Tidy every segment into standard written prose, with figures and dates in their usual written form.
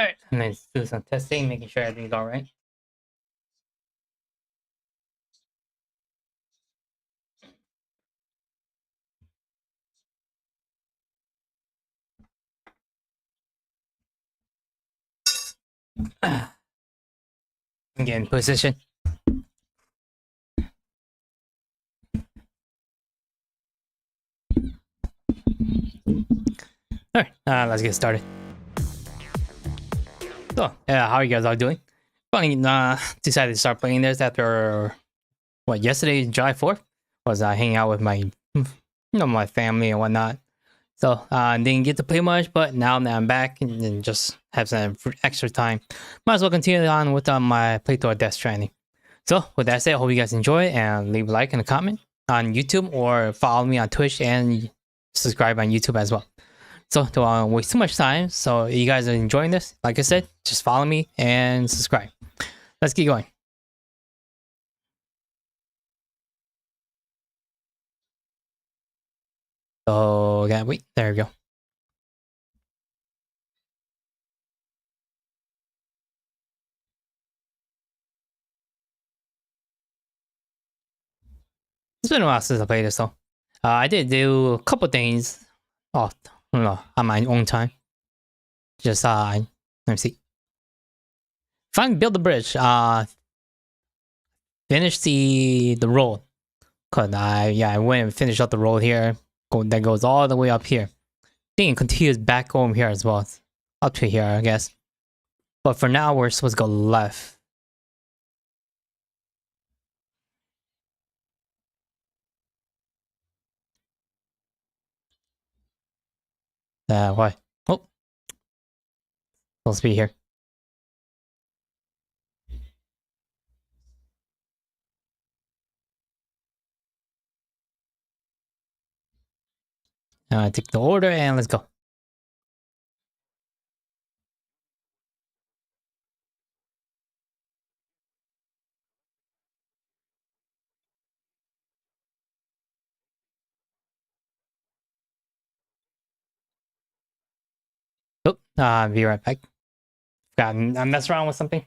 Alright, let's do some testing, making sure everything's alright. Get in position. Alright, let's get started. So, how are you guys all doing? Funny, decided to start playing this after, yesterday, July 4th? Was hanging out with my, my family and whatnot. So, didn't get to play much, but now that I'm back and just have some extra time, might as well continue on with my playthrough of Death Stranding. So, with that said, I hope you guys enjoy and leave a like and a comment on YouTube or follow me on Twitch and subscribe on YouTube as well. So, don't waste too much time. So, you guys are enjoying this, like I said, just follow me and subscribe. Let's get going. So, yeah, wait, there we go. It's been a while since I played this though. I did do a couple things on my own time. Just let me see. Finally build the bridge. Finish the road. Cause I went and finished up the road here. That goes all the way up here. I think it continues back home here as well. Up to here, I guess. But for now, we're supposed to go left. Why? Oh. Supposed to be here. Take the order and let's go. Oh, be right back. I messed around with something.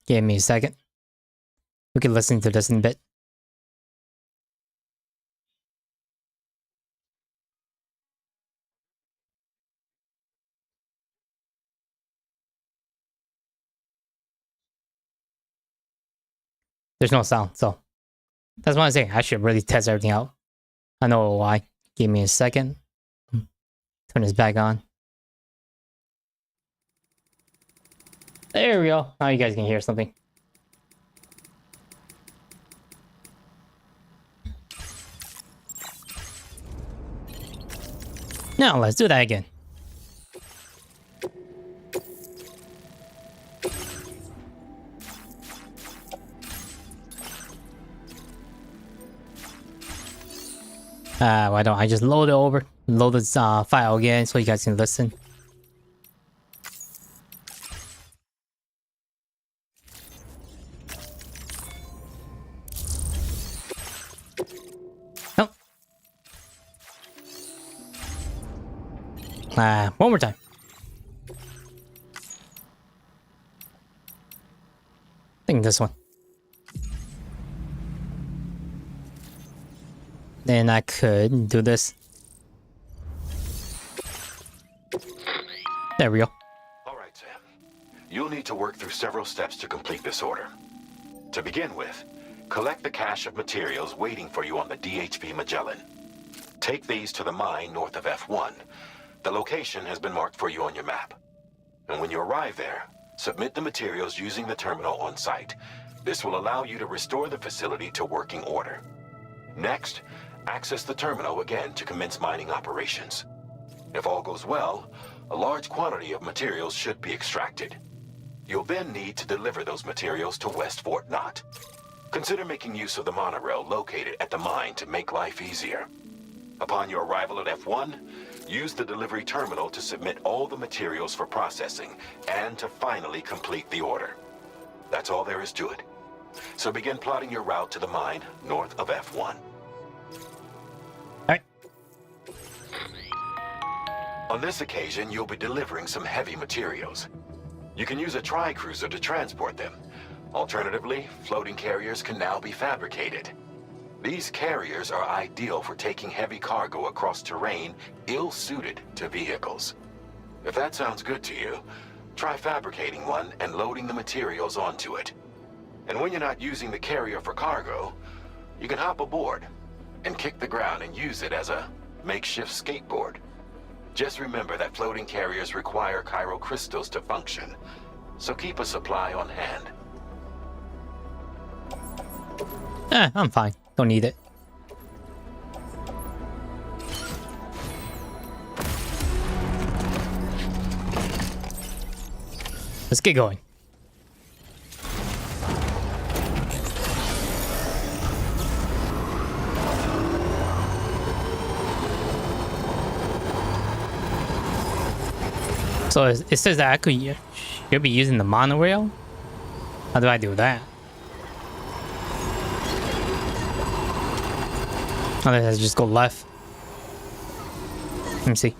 Give me a second. We can listen to this in a bit. There's no sound, so that's what I'm saying. I should really test everything out. I know why. Give me a second. Turn this back on. There we go. Now you guys can hear something. Now let's do that again. Why don't I just load this file again so you guys can listen. Oh. One more time. I think this one. Then I could do this. There we go. Alright, Sam. You'll need to work through several steps to complete this order. To begin with, collect the cache of materials waiting for you on the DHP Magellan. Take these to the mine north of F1. The location has been marked for you on your map. And when you arrive there, submit the materials using the terminal on site. This will allow you to restore the facility to working order. Next, access the terminal again to commence mining operations. If all goes well, a large quantity of materials should be extracted. You'll then need to deliver those materials to West Fort Knott. Consider making use of the monorail located at the mine to make life easier. Upon your arrival at F1, use the delivery terminal to submit all the materials for processing and to finally complete the order. That's all there is to it. So begin plotting your route to the mine north of F1. Alright. On this occasion, you'll be delivering some heavy materials. You can use a tri-cruiser to transport them. Alternatively, floating carriers can now be fabricated. These carriers are ideal for taking heavy cargo across terrain ill-suited to vehicles. If that sounds good to you, try fabricating one and loading the materials onto it. And when you're not using the carrier for cargo, you can hop aboard and kick the ground and use it as a makeshift skateboard. Just remember that floating carriers require chiral crystals to function, so keep a supply on hand. I'm fine. Don't need it. Let's get going. So it says that should be using the monorail. How do I do that? Oh, that has to just go left. Let me see.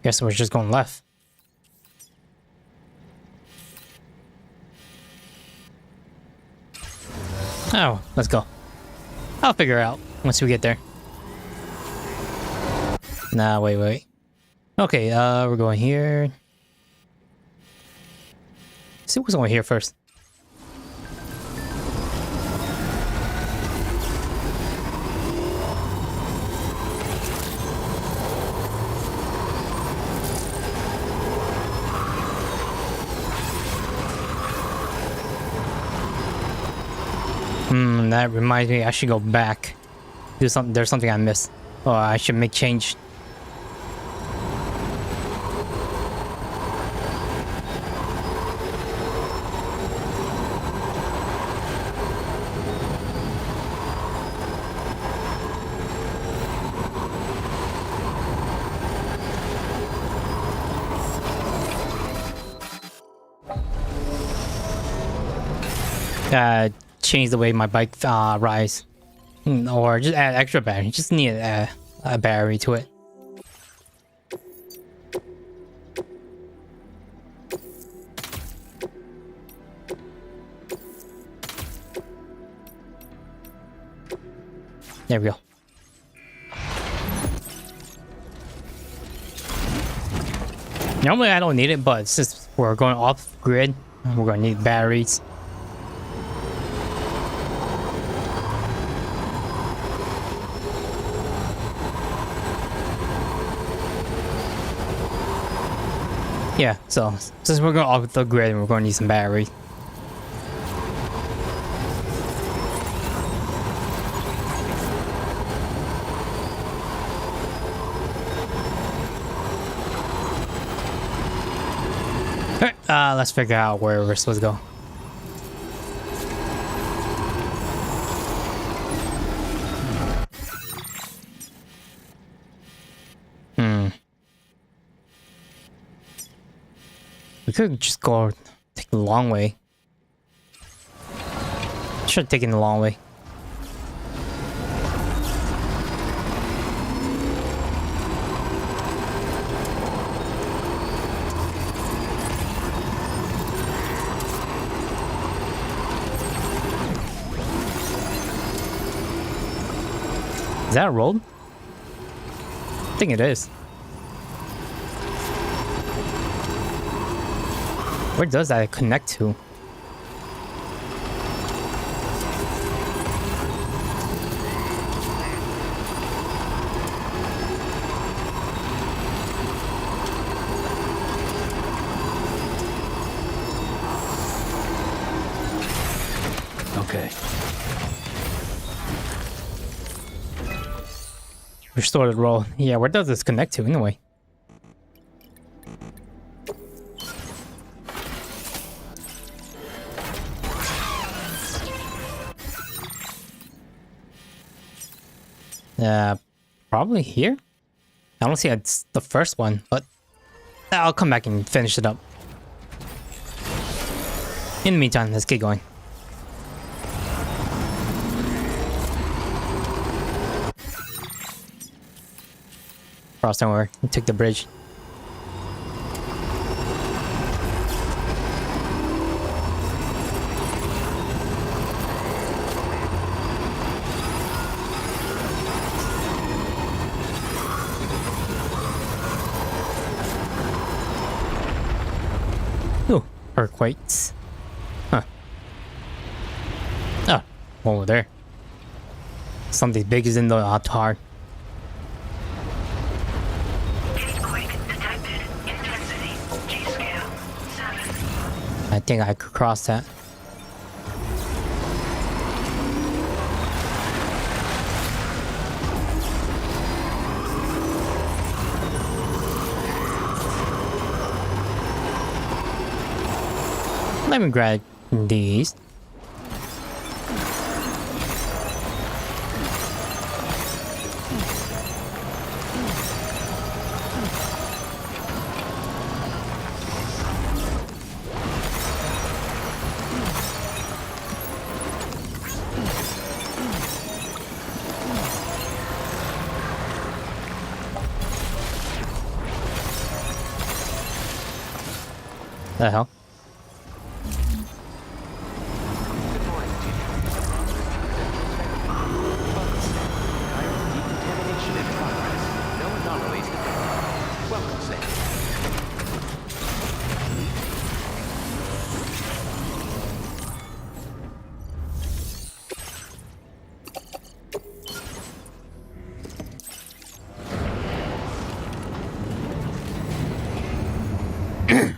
Guess we're just going left. Oh, let's go. I'll figure it out once we get there. Nah, wait. Okay, we're going here. Let's see what's over here first. That reminds me, I should go back. Do something. There's something I missed. Oh, I should make change. Change the way my bike rides, or just add extra battery. Just need a battery to it. There we go. Normally I don't need it, but since we're going off grid, we're gonna need batteries. Yeah, so since we're going off the grid, we're going to need some battery. Alright, let's figure out where we're supposed to go. We could just go take the long way. Should have taken the long way. Is that a road? I think it is. Where does that connect to? Okay. Restore the roll. Yeah, where does this connect to anyway? Probably here? I don't see it's the first one, but I'll come back and finish it up. In the meantime, let's get going. crossed over and took the bridge. Ooh, earthquakes. Huh. Oh, over there. Something big is in the altar. Earthquake detected. Intensity. G-scale. 7. I think I could cross that. Let me grab these. The hell? Decontamination in progress. No anomalies detected. Welcome, Sam.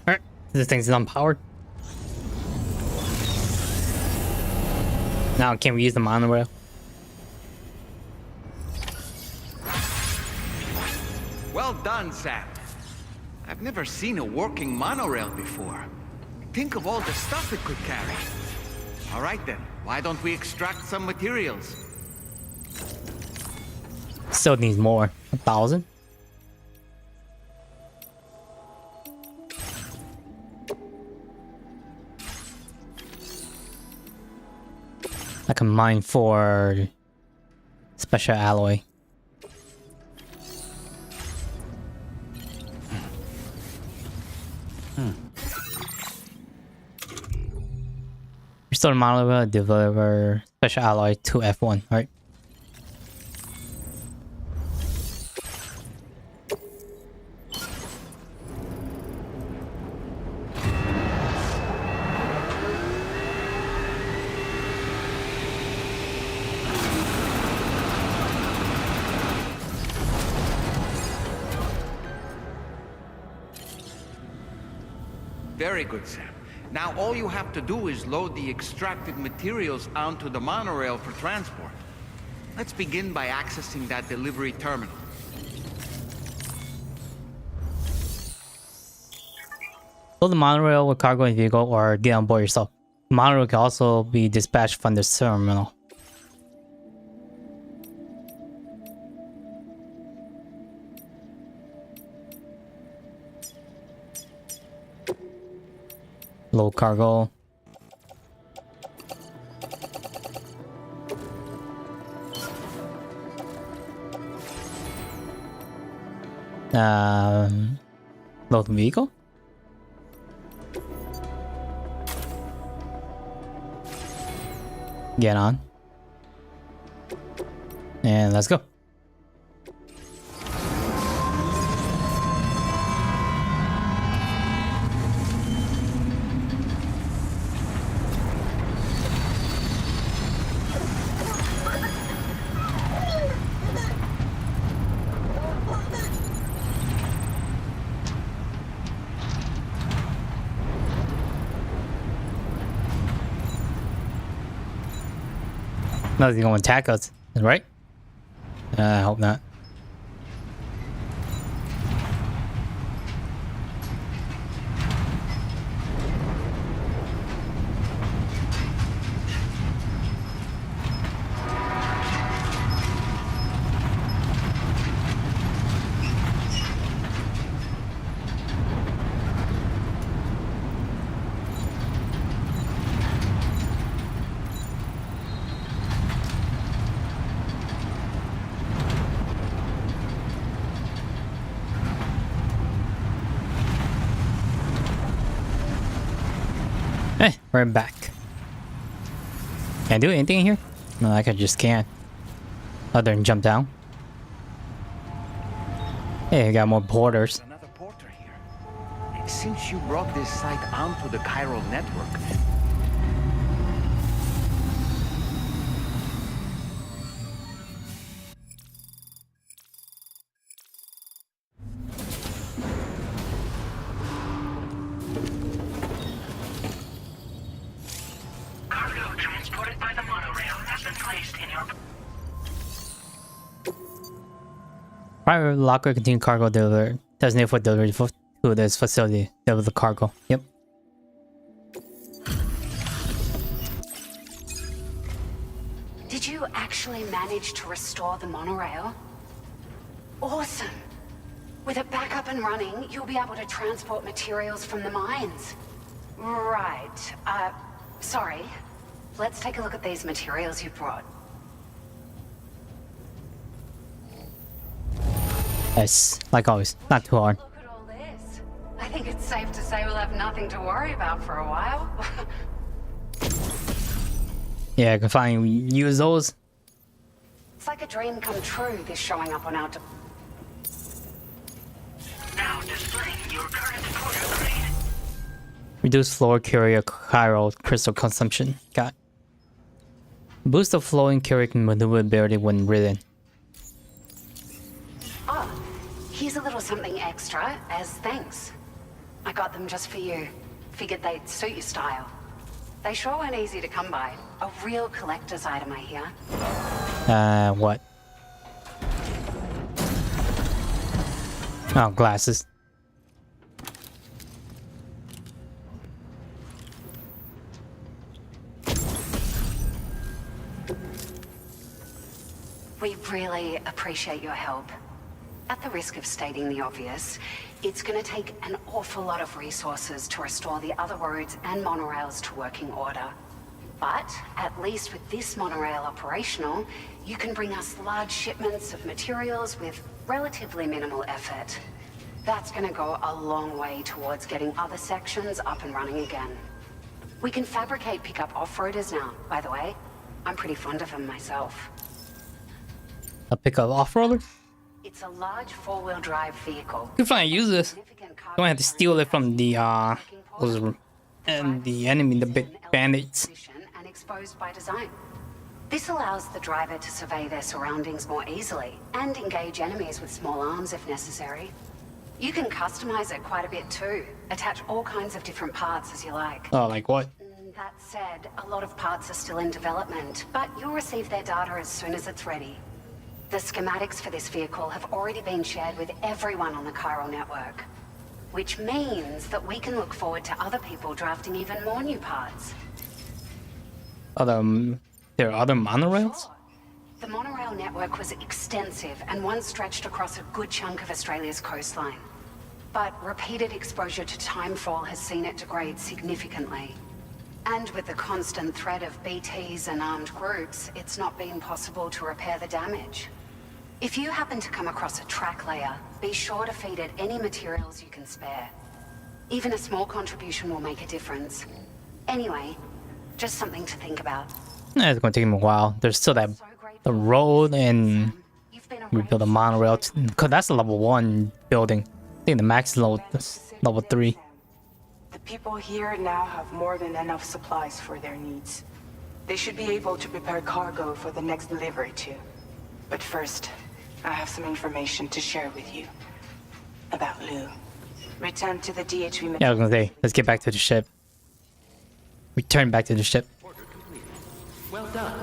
Alright, this thing's unpowered. Now can we use the monorail? Well done, Sam. I've never seen a working monorail before. Think of all the stuff it could carry. All right then, why don't we extract some materials? Still needs more. 1,000? I can mine for special alloy. Restore the monorail, deliver special alloy to F1, right? Very good, Sam. Now all you have to do is load the extracted materials onto the monorail for transport. Let's begin by accessing that delivery terminal. Load the monorail with cargo and vehicle or get on board yourself. The monorail can also be dispatched from this terminal. Low cargo. Load vehicle. Get on. And let's go. Nothing's gonna attack us, right? I hope not. Hey, we're back. Can I do anything here? No, I just can't. Other than jump down. Hey, I got more porters. Another porter here. Since you brought this site onto the chiral network, Cargo transported by the monorail has been placed in your... Private locker containing cargo delivered. Designated for delivery to this facility. Deliver the cargo. Yep. Did you actually manage to restore the monorail? Awesome! With it back up and running, you'll be able to transport materials from the mines. Right. Sorry. Let's take a look at these materials you brought. Yes, like always. Not too hard. Look at all this. I think it's safe to say we'll have nothing to worry about for a while. Yeah, I can finally use those. It's like a dream come true, this showing up on our... Now displaying your current porter grade. Reduce floor carrier chiral crystal consumption. Got. Boost the flowing carrier maneuverability when ridden. Oh, here's a little something extra as thanks. I got them just for you. Figured they'd suit your style. They sure weren't easy to come by. A real collector's item, I hear. What? Oh, glasses. We really appreciate your help. At the risk of stating the obvious, it's going to take an awful lot of resources to restore the other roads and monorails to working order. But at least with this monorail operational, you can bring us large shipments of materials with relatively minimal effort. That's going to go a long way towards getting other sections up and running again. We can fabricate pickup off-roaders now, by the way. I'm pretty fond of them myself. I'll pick up off-roader. It's a large four-wheel drive vehicle. You can finally use this. Don't have to steal it from the those and the enemy, the big bandits. And exposed by design. This allows the driver to survey their surroundings more easily and engage enemies with small arms if necessary. You can customize it quite a bit too. Attach all kinds of different parts as you like. Oh, like what? That said, a lot of parts are still in development, but you'll receive their data as soon as it's ready. The schematics for this vehicle have already been shared with everyone on the chiral network, which means that we can look forward to other people drafting even more new parts. There are other monorails? The monorail network was extensive and once stretched across a good chunk of Australia's coastline. But repeated exposure to timefall has seen it degrade significantly. And with the constant threat of BTs and armed groups, it's not been possible to repair the damage. If you happen to come across a track layer, be sure to feed it any materials you can spare. Even a small contribution will make a difference. Anyway, just something to think about. It's going to take him a while. There's still that the road and rebuild a monorail because that's a level 1 building. I think the max is level 3. The people here now have more than enough supplies for their needs. They should be able to prepare cargo for the next delivery too. But first, I have some information to share with you about Lou. Return to the DHV. Yeah, I was gonna say, let's get back to the ship. Return back to the ship. Order completed. Well done.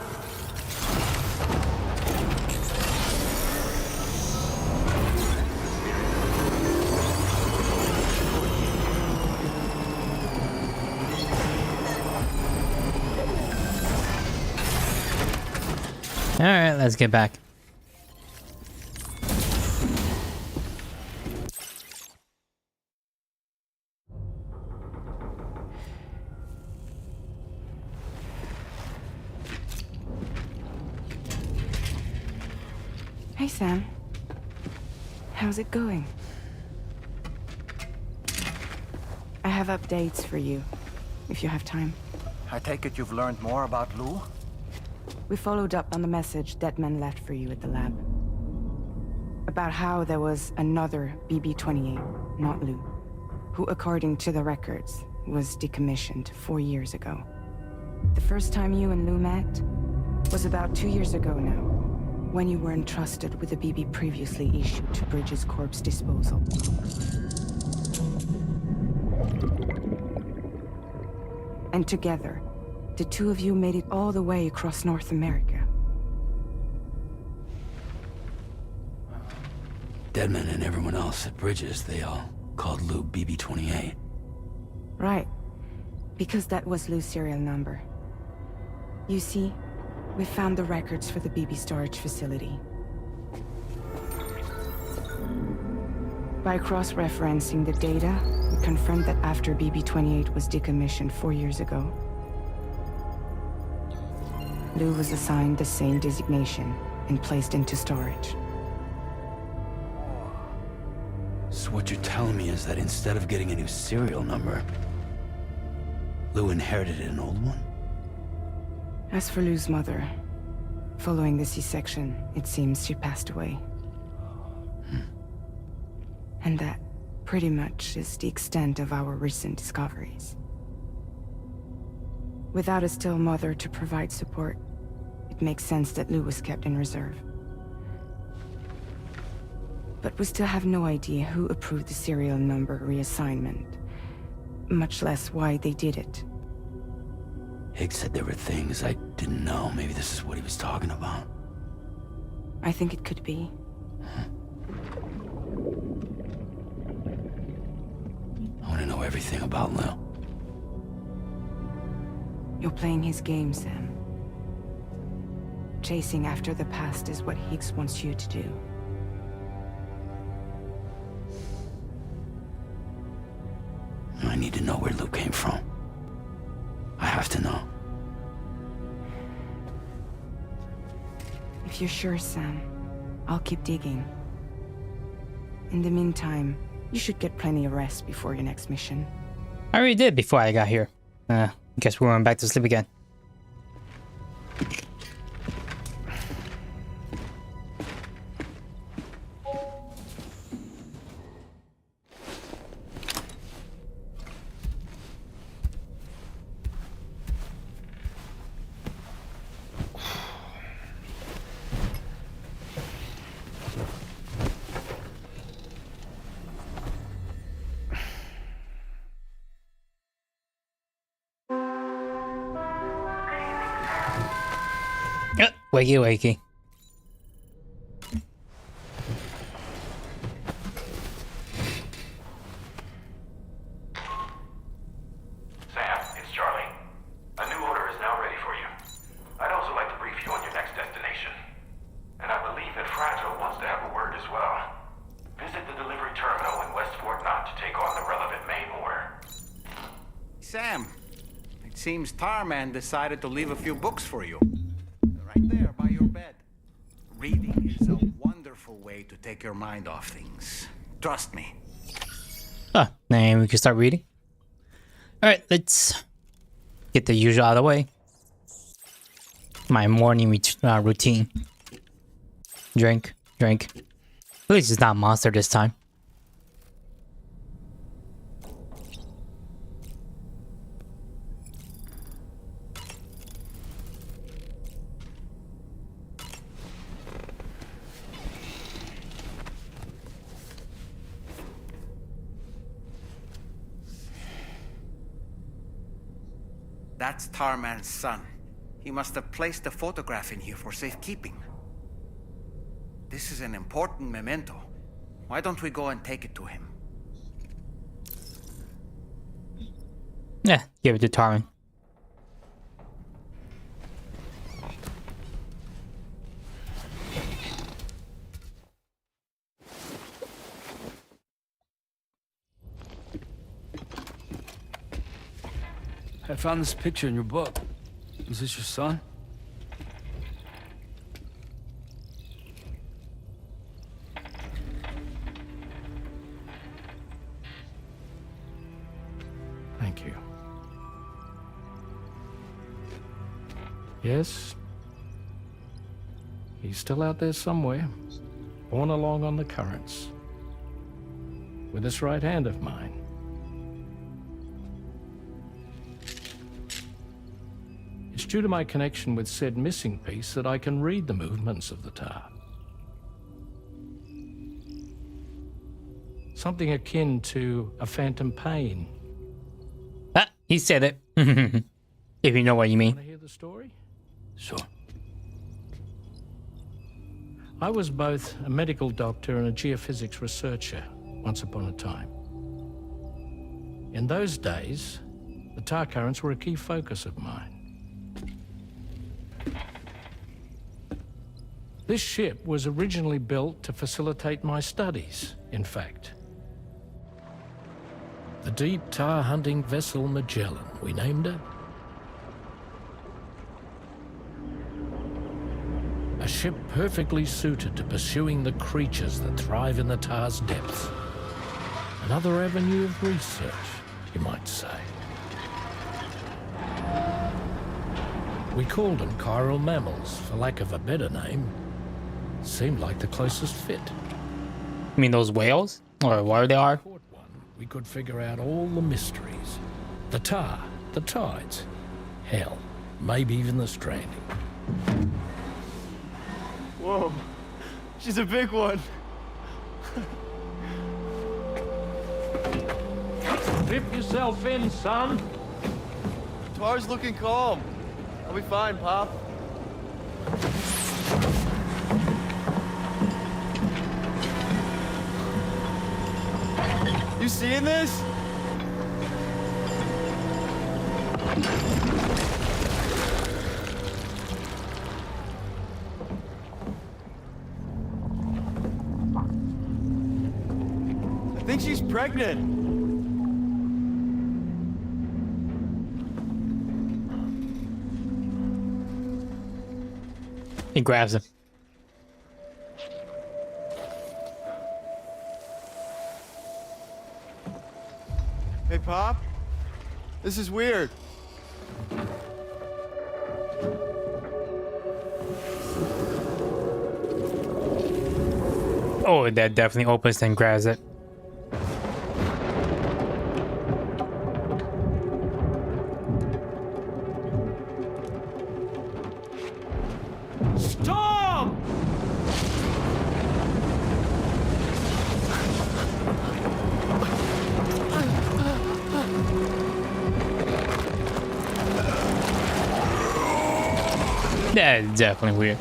Alright, let's get back. Hey Sam. How's it going? I have updates for you. if you have time. I take it you've learned more about Lou? We followed up on the message Deadman left for you at the lab. About how there was another BB-28, not Lou, who, according to the records, was decommissioned 4 years ago. The first time you and Lou met was about 2 years ago now, when you were entrusted with a BB previously issued to Bridges Corp's disposal. And together, the two of you made it all the way across North America. Deadman and everyone else at Bridges, they all called Lou BB-28. Right. Because that was Lou's serial number. You see, we found the records for the BB storage facility. By cross-referencing the data, we confirmed that after BB-28 was decommissioned 4 years ago, Lou was assigned the same designation and placed into storage. So what you're telling me is that instead of getting a new serial number, Lou inherited an old one? As for Lou's mother, following the C-section, it seems she passed away. And that, pretty much, is the extent of our recent discoveries. Without a still mother to provide support, it makes sense that Lou was kept in reserve. But we still have no idea who approved the serial number reassignment, much less why they did it. Higgs said there were things I didn't know. Maybe this is what he was talking about. I think it could be. I want to know everything about Lou. You're playing his game, Sam. Chasing after the past is what Higgs wants you to do. I need to know where Lou came from. I have to know. If you're sure, Sam, I'll keep digging. In the meantime, you should get plenty of rest before your next mission. I already did before I got here. Guess we went back to sleep again. Wakey wakey. Sam, it's Charlie. A new order is now ready for you. I'd also like to brief you on your next destination. And I believe that Fragile wants to have a word as well. Visit the delivery terminal in West Fort Knott to take on the relevant main order. Sam, it seems Tarman decided to leave a few books for you. Right there by your bed. Reading is a wonderful way to take your mind off things. Trust me. Then we can start reading. Alright, let's get the usual out of the way. My morning routine. Drink. At least it's not Monster this time. That's Tarman's son. He must have placed a photograph in here for safekeeping. This is an important memento. Why don't we go and take it to him? Yeah, give it to Tarman. I found this picture in your book. Is this your son? Thank you. Yes. He's still out there somewhere, borne along on the currents, with this right hand of mine. It's due to my connection with said missing piece that I can read the movements of the tar. Something akin to a phantom pain. Ah, he said it. If you know what you mean. Want to hear the story? Sure. I was both a medical doctor and a geophysics researcher once upon a time. In those days, the tar currents were a key focus of mine. This ship was originally built to facilitate my studies, in fact. The deep tar hunting vessel Magellan, we named it. A ship perfectly suited to pursuing the creatures that thrive in the tar's depths. Another avenue of research, you might say. We called them chiral mammals, for lack of a better name. Seemed like the closest fit. You mean those whales? Or where they are? Caught one, we could figure out all the mysteries. The tar, the tides, hell, maybe even the stranding. Whoa, she's a big one. Dip yourself in, son. Tar's looking calm. I'll be fine, Pop. You seeing this? I think she's pregnant. He grabs him. Hey, Pop. This is weird. Oh, that definitely opens and grabs it. Storm! That's definitely weird.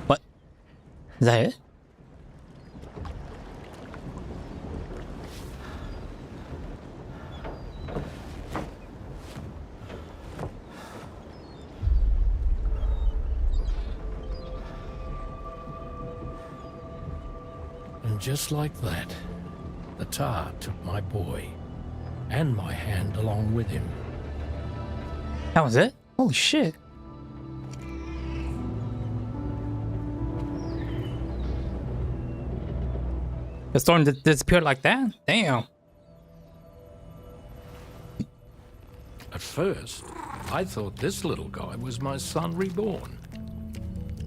What? Is that it? And just like that, the tar took my boy and my hand along with him. That was it? Holy shit. The storm disappeared like that? Damn. At first, I thought this little guy was my son reborn.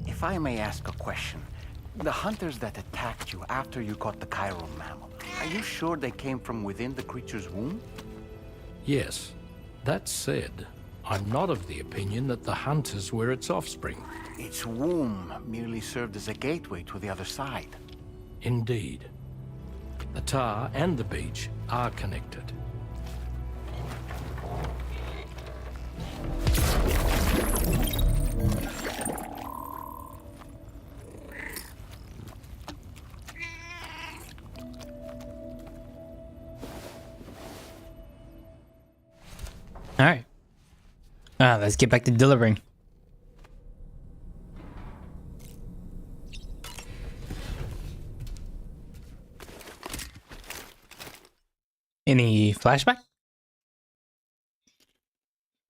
If I may ask a question, the hunters that attacked you after you caught the chiral mammal, are you sure they came from within the creature's womb? Yes. That said, I'm not of the opinion that the hunters were its offspring. Its womb merely served as a gateway to the other side. Indeed. The tar and the beach are connected. All right. Let's get back to delivering. Any flashback?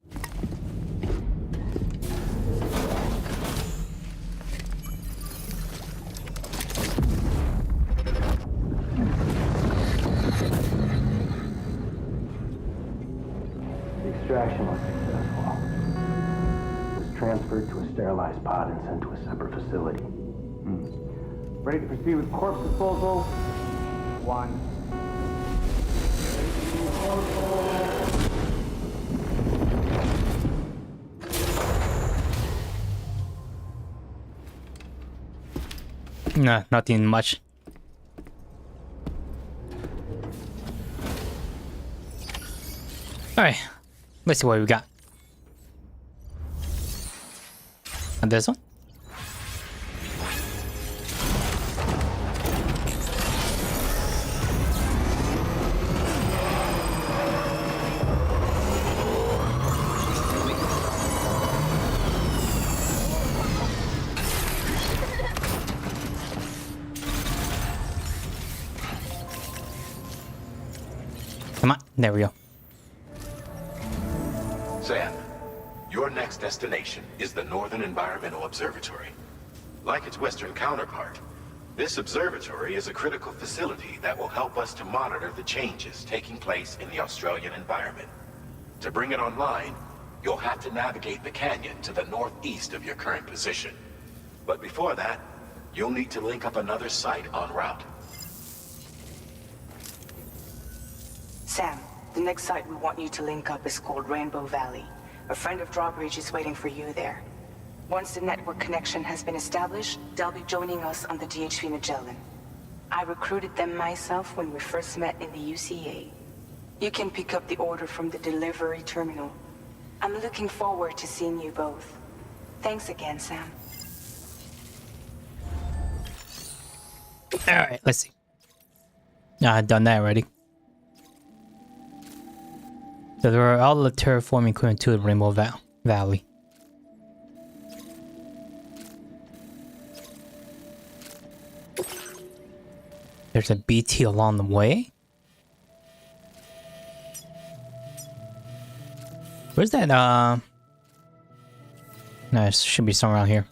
The extraction was successful. It was transferred to a sterilized pod and sent to a separate facility. Ready to proceed with corpse disposal? 1. Nah, nothing much. Alright, let's see what we got. And this one? Come on, there we go. Sam, your next destination is the Northern Environmental Observatory. Like its Western counterpart, this observatory is a critical facility that will help us to monitor the changes taking place in the Australian environment. To bring it online, you'll have to navigate the canyon to the northeast of your current position. But before that, you'll need to link up another site en route. Sam, the next site we want you to link up is called Rainbow Valley. A friend of Drawbridge is waiting for you there. Once the network connection has been established, they'll be joining us on the DHP Magellan. I recruited them myself when we first met in the UCA. You can pick up the order from the delivery terminal. I'm looking forward to seeing you both. Thanks again, Sam. Alright, let's see. I've done that already. So there are all the terraforming equipment to the Rainbow Valley. There's a BT along the way. Where's that? No, it should be somewhere around here.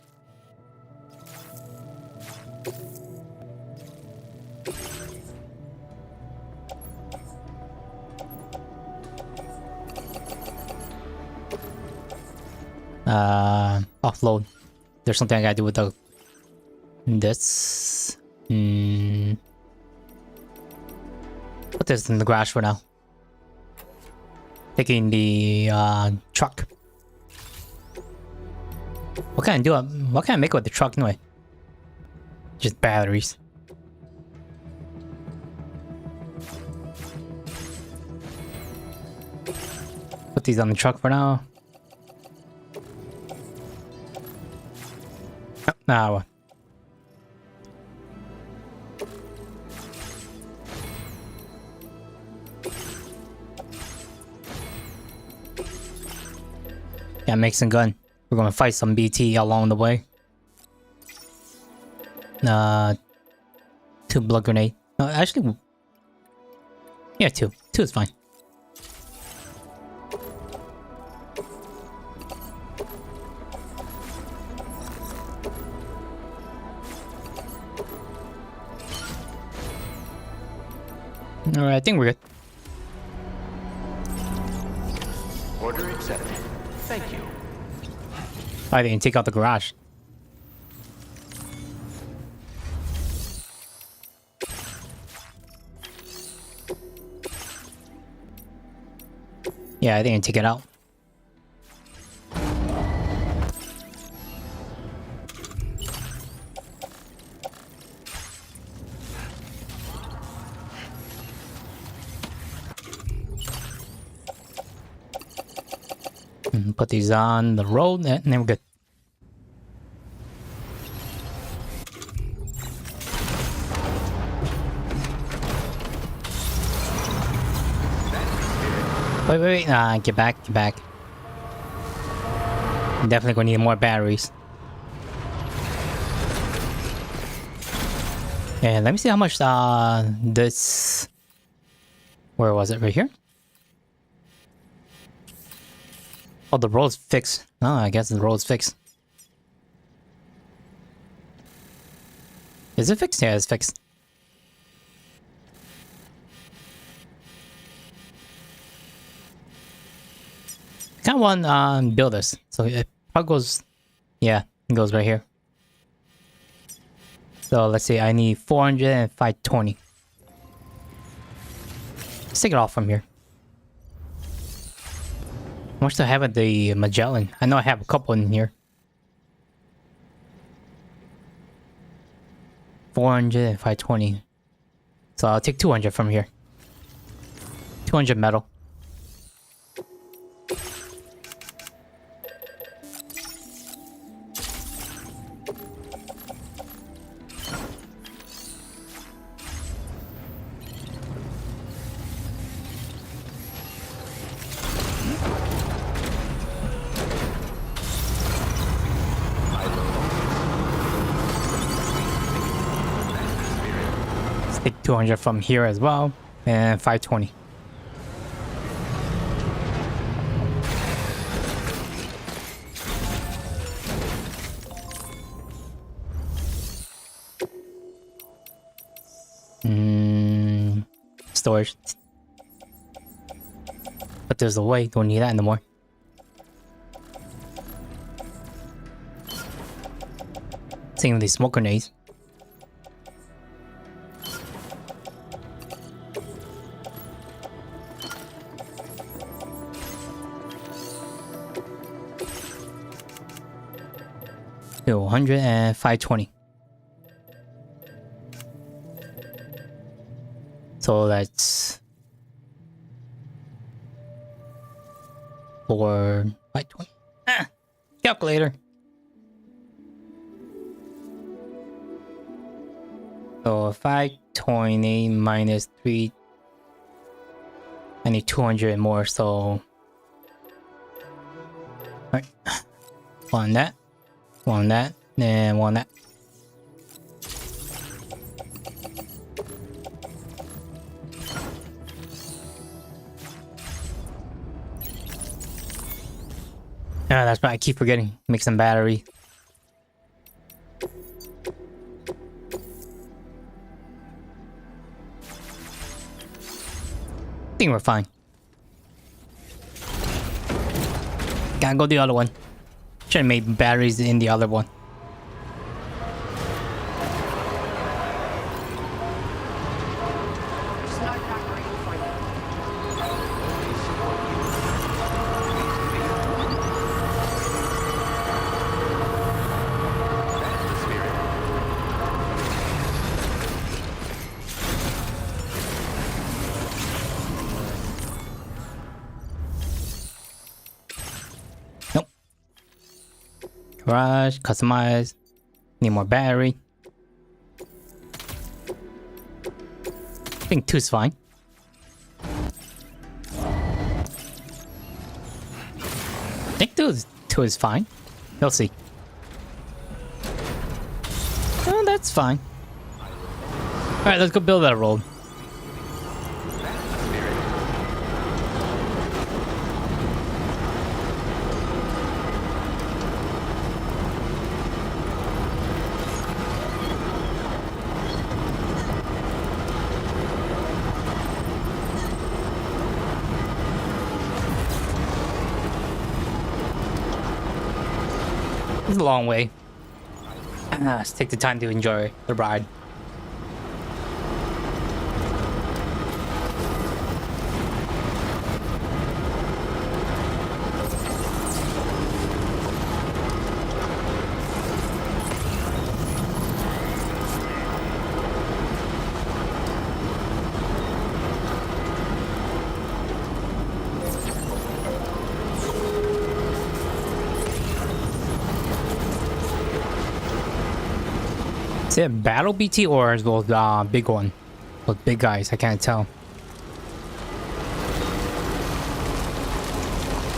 Offload. There's something I gotta do with the this. Put this in the garage for now. Taking the truck. What can I do? What can I make with the truck anyway? Just batteries. Put these on the truck for now. Now. Yeah, make some gun. We're gonna fight some BT along the way. 2 blood grenade. No, actually, yeah, 2. 2 is fine. Alright, I think we're good. Order accepted. Thank you. I didn't take out the garage. Yeah, I didn't take it out. Put these on the road and then we're good. Wait, get back. Definitely gonna need more batteries. And let me see how much this... Where was it? Right here? Oh, the road's fixed. Oh, I guess the road's fixed. Is it fixed? Yeah, it's fixed. Kind of want build this. So it probably goes... Yeah, it goes right here. So let's see, I need 400 and 520. Let's take it off from here. How much do I have at the Magellan? I know I have a couple in here. 400 and 520. So I'll take 200 from here. 200 metal. Take 200 from here as well, and 520. Storage. But there's a way, don't need that anymore. Same with these smoke grenades. So 100 and 520. So that's 4 520. Calculator. So 520 minus 3. I need 200 more, so alright. One that. One that, and one that. Ah, that's right, I keep forgetting. Make some battery. I think we're fine. Gotta go the other one. Should have made batteries in the other one. Garage, customize, need more battery. I think 2's fine. I think 2 is fine. We'll see. Oh, that's fine. Alright, let's go build that road. a long way. Let's take the time to enjoy the ride. Is it a battle BT or is those big one? Those big guys, I can't tell.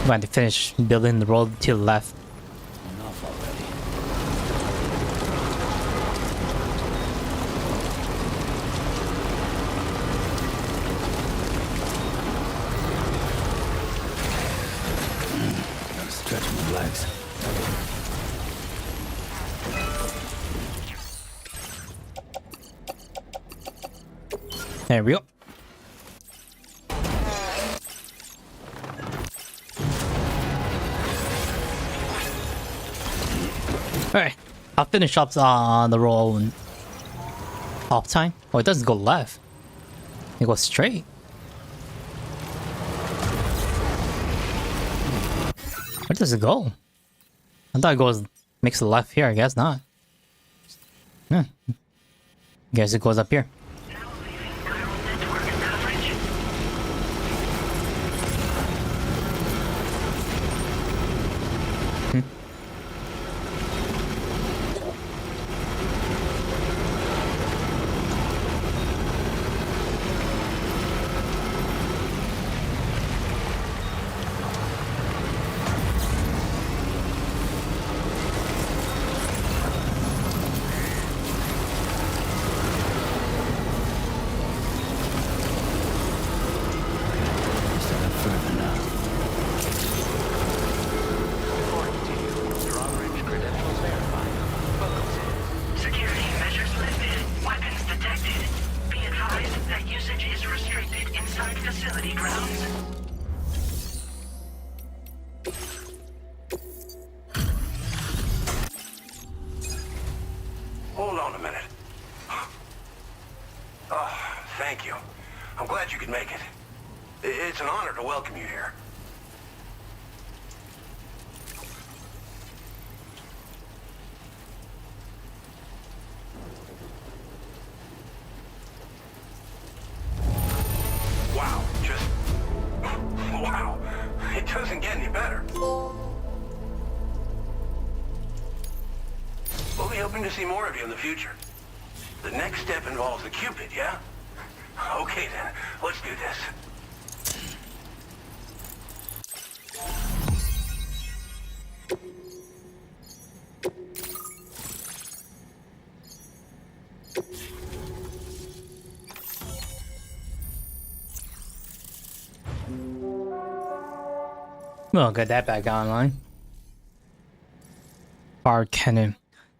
I'm going to finish building the road to the left. Enough already. Gotta stretch my legs. There we go. Alright, I'll finish up the roll off time. Oh, it doesn't go left. It goes straight. Where does it go? I thought it goes makes a left here. I guess not. Guess it goes up here. Hold on a minute. Oh, thank you. I'm glad you could make it. It's an honor to welcome you here. Wow, just... wow. It doesn't get any better. We'll be hoping to see more of you in the future. The next step involves the Cupid, yeah? Okay then, let's do this. Well, got that back online. Fire cannon.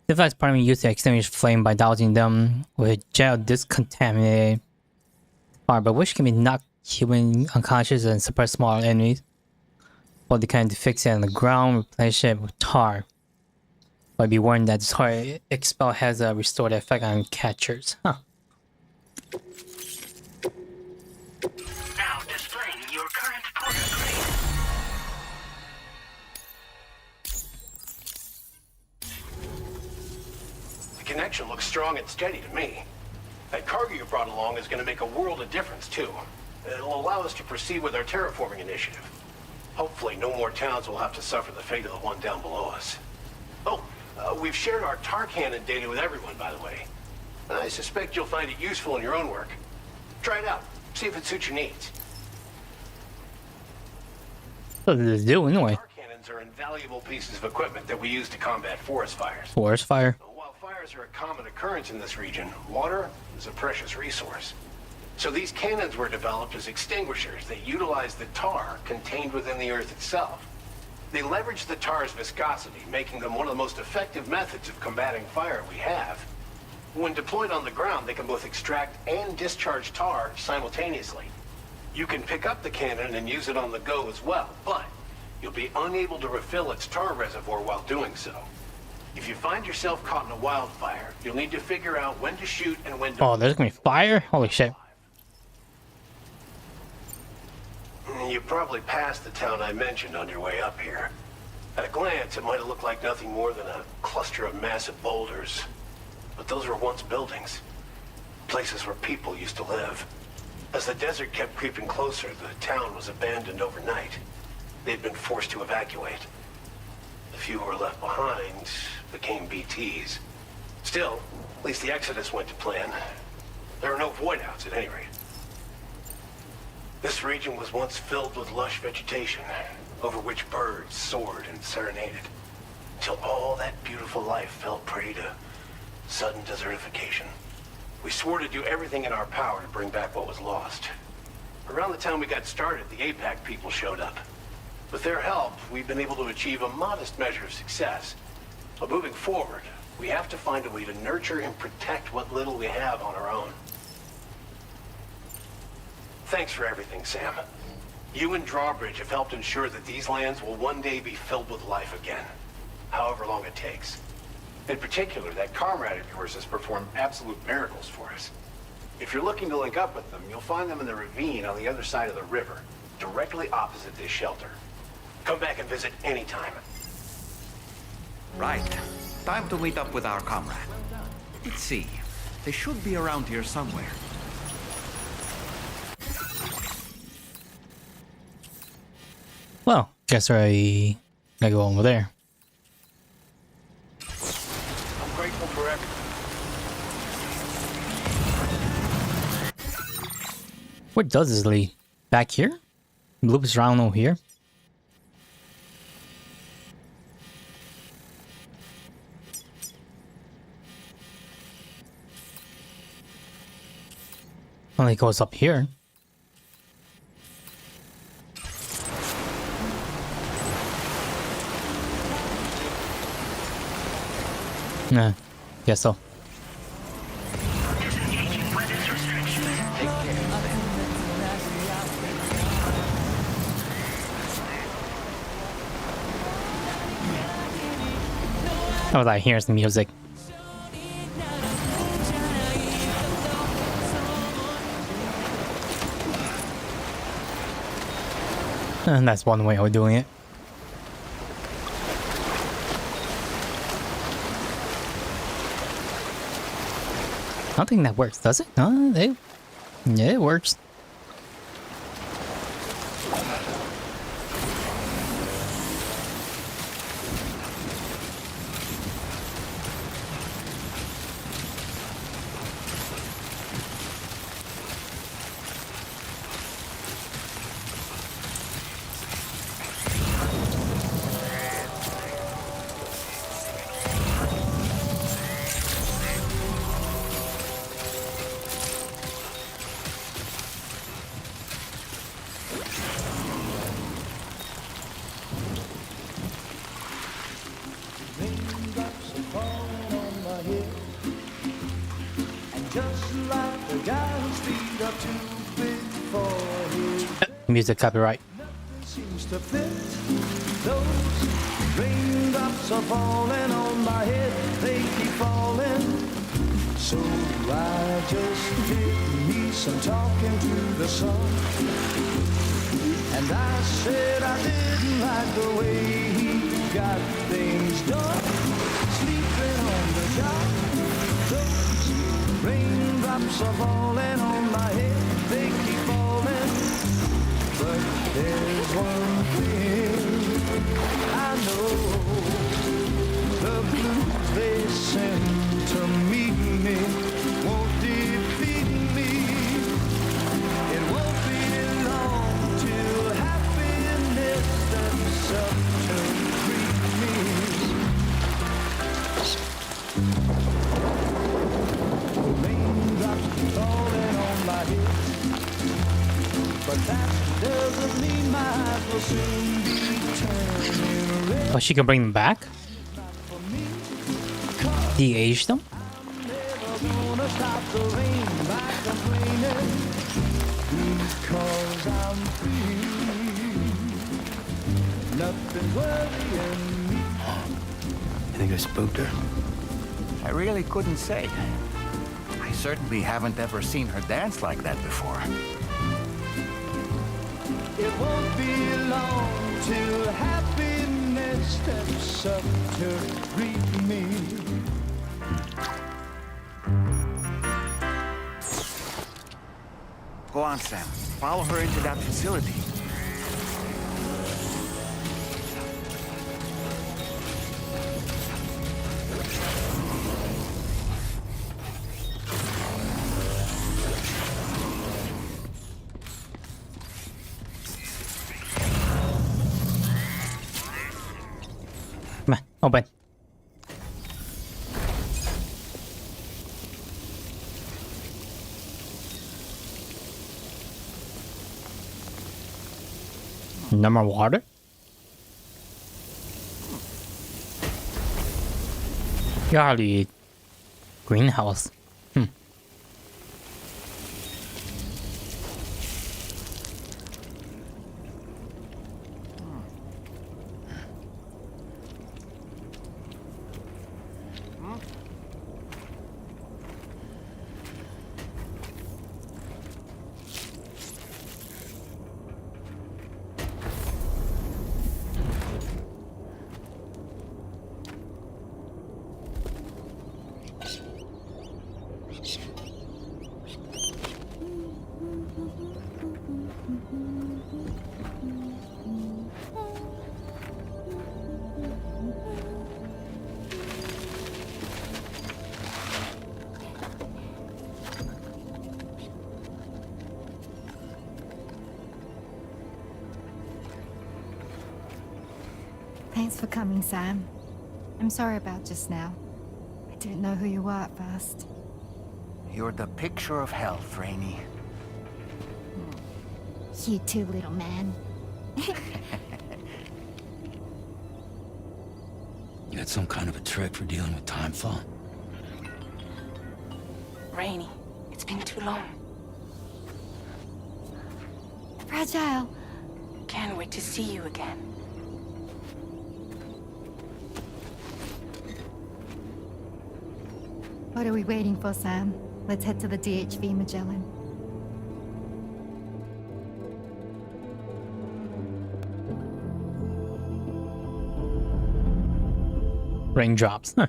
Device primarily used to extinguish flame by dousing them with gel discontaminated fire, but which can be knocked human unconscious and suppress small enemies. Or they can fix it on the ground, replace it with tar. But be warned that this tar expel has a restored effect on catchers. Huh. Now displaying your current portal grade. The connection looks strong and steady to me. That cargo you brought along is going to make a world of difference, too. It'll allow us to proceed with our terraforming initiative. Hopefully, no more towns will have to suffer the fate of the one down below us. Oh, we've shared our tar cannon data with everyone, by the way. I suspect you'll find it useful in your own work. Try it out. See if it suits your needs. What does it do anyway? Tar cannons are invaluable pieces of equipment that we use to combat forest fires. Forest fire. While fires are a common occurrence in this region, water is a precious resource. So these cannons were developed as extinguishers that utilize the tar contained within the earth itself. They leverage the tar's viscosity, making them one of the most effective methods of combating fire we have. When deployed on the ground, they can both extract and discharge tar simultaneously. You can pick up the cannon and use it on the go as well, but you'll be unable to refill its tar reservoir while doing so. If you find yourself caught in a wildfire, you'll need to figure out when to shoot and when to... Oh, there's gonna be fire? Holy shit. You probably passed the town I mentioned on your way up here. At a glance, it might have looked like nothing more than a cluster of massive boulders. But those were once buildings. Places where people used to live. As the desert kept creeping closer, the town was abandoned overnight. They'd been forced to evacuate. The few who were left behind became BTs. Still, at least the exodus went to plan. There are no void-outs at any rate. This region was once filled with lush vegetation, over which birds soared and serenaded, till all that beautiful life fell prey to sudden desertification. We swore to do everything in our power to bring back what was lost. Around the time we got started, the APAC people showed up. With their help, we've been able to achieve a modest measure of success. But moving forward, we have to find a way to nurture and protect what little we have on our own. Thanks for everything, Sam. You and Drawbridge have helped ensure that these lands will one day be filled with life again, however long it takes. In particular, that comrade of yours has performed absolute miracles for us. If you're looking to link up with them, you'll find them in the ravine on the other side of the river, directly opposite this shelter. Come back and visit anytime. Right. Time to meet up with our comrade. Let's see. They should be around here somewhere. Well, guess I gotta go over there. I'm grateful for everything. Where does this lead? Back here? Loops around over here? Only goes up here. Nah, guess so. Oh, like here's the music. And that's one way of doing it. I don't think that works, does it? No, yeah, it works. Music copyright. Seems to fit. Those raindrops are falling on my head, they keep falling. So I just did me some talking to the sun. And I said I didn't like the way he got things done. Sleeping on the job. Those raindrops are falling on my head, they keep falling. But there's one thing I know, the blues they send to meet me won't defeat me. It won't be long till happiness steps up to greet me. The raindrops falling on my head, but that doesn't mean my eyes will soon be turning red. Oh, she can bring them back? De-age them? I'm never gonna stop the rain by complaining, because I'm free. Nothing's worrying me. Think I spooked her? I really couldn't say. I certainly haven't ever seen her dance like that before. It won't be long till happiness steps up to greet me. Go on, Sam. Follow her into that facility. Come on, open. No more water? Golly. Greenhouse. Thanks for coming, Sam. I'm sorry about just now. I didn't know who you were at first. You're the picture of health, Rainey. You too, little man. You got some kind of a trick for dealing with timefall? Rainey, it's been too long. Fragile. Can't wait to see you again. What are we waiting for, Sam? Let's head to the DHV Magellan. Raindrops. Huh.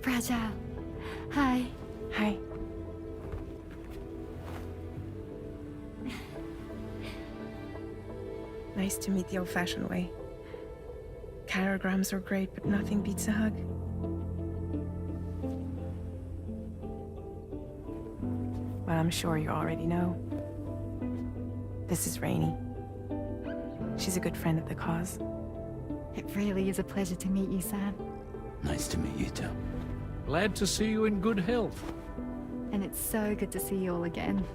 Fragile. Hi. Hi. Nice to meet the old-fashioned way. Carograms are great, but nothing beats a hug. Well, I'm sure you already know. This is Rainey. She's a good friend of the Kaze. It really is a pleasure to meet you, Sam. Nice to meet you too. Glad to see you in good health. And it's so good to see you all again.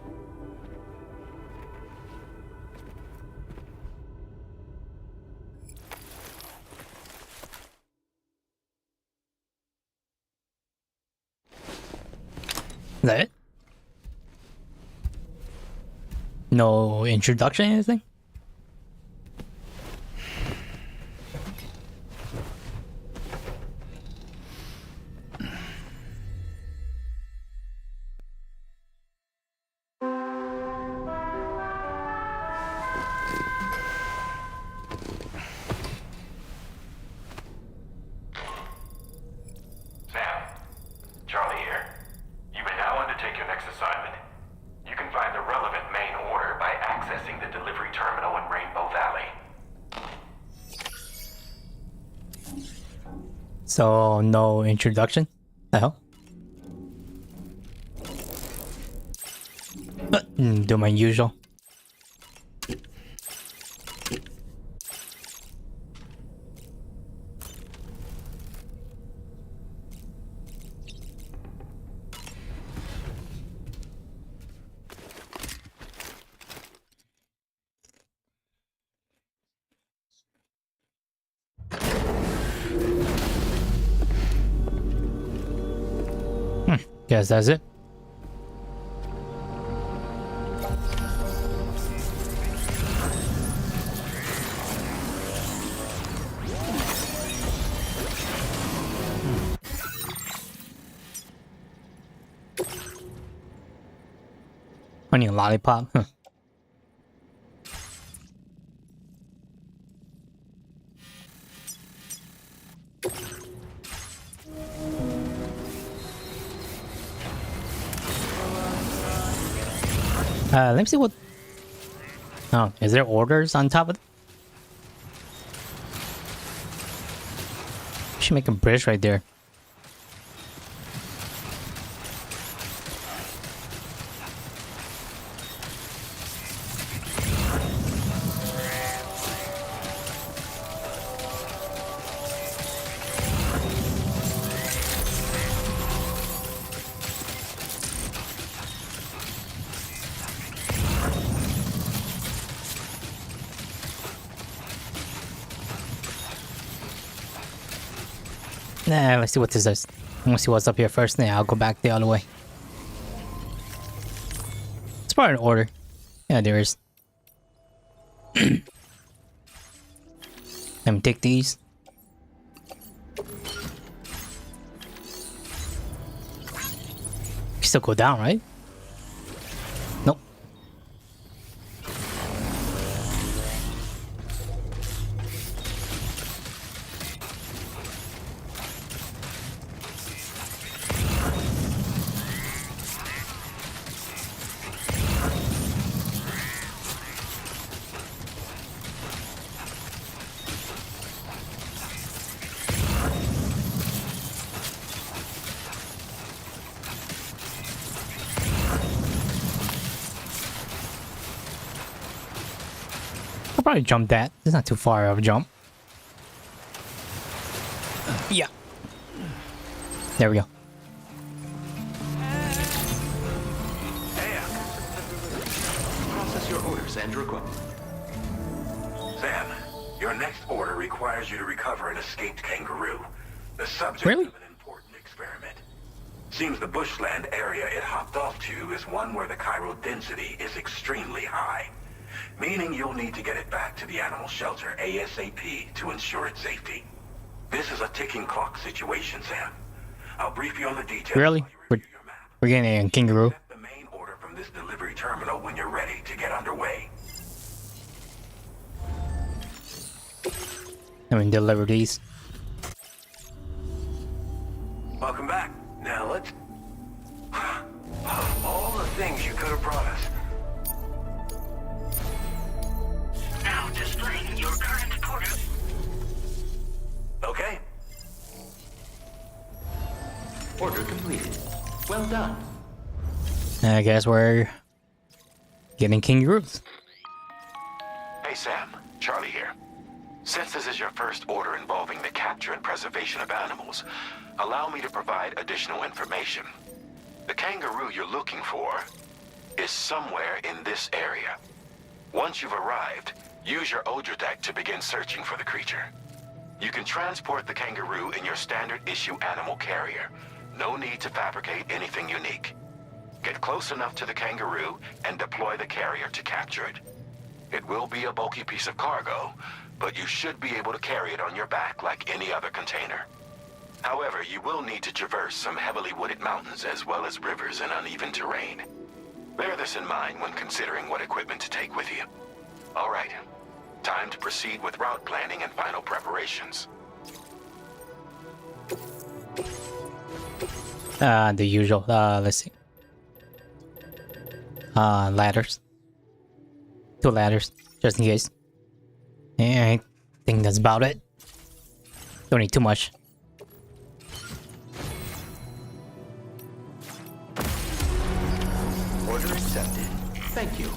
Is that it? No introduction, anything? So, no introduction? The hell? Do my usual. Guess that's it. I need a lollipop. Huh. Let me see what. Oh, is there orders on top of it? Should make a bridge right there. Nah, let's see what this is. I want to see what's up here first, then I'll go back the other way. It's probably an order. Yeah, there is. Let me take these. Still go down, right? Nope. I'll probably jump that. It's not too far of a jump. Yeah. There we go. Process your orders and request. Sam, your next order requires you to recover an escaped kangaroo. The subject of an important experiment. Seems the bushland area it hopped off to is one where the chiral density is extremely high. Meaning you'll need to get it back to the animal shelter ASAP to ensure its safety. This is a ticking clock situation, Sam. I'll brief you on the details. Really? We're getting a kangaroo. Set the main order from this delivery terminal when you're ready to get underway. Let me deliver these. Welcome back. Now let's... All the things you could have brought us. Now displaying your current order. Okay. Order completed. Well done. I guess we're getting kangaroos. Hey Sam, Charlie here. Since this is your first order involving the capture and preservation of animals, allow me to provide additional information. The kangaroo you're looking for is somewhere in this area. Once you've arrived, use your Odra deck to begin searching for the creature. You can transport the kangaroo in your standard issue animal carrier. No need to fabricate anything unique. Get close enough to the kangaroo and deploy the carrier to capture it. It will be a bulky piece of cargo, but you should be able to carry it on your back like any other container. However, you will need to traverse some heavily wooded mountains as well as rivers and uneven terrain. Bear this in mind when considering what equipment to take with you. All right, time to proceed with route planning and final preparations. The usual. Let's see. Ladders. 2 ladders, just in case. Yeah, I think that's about it. Don't need too much. Order accepted. Thank you.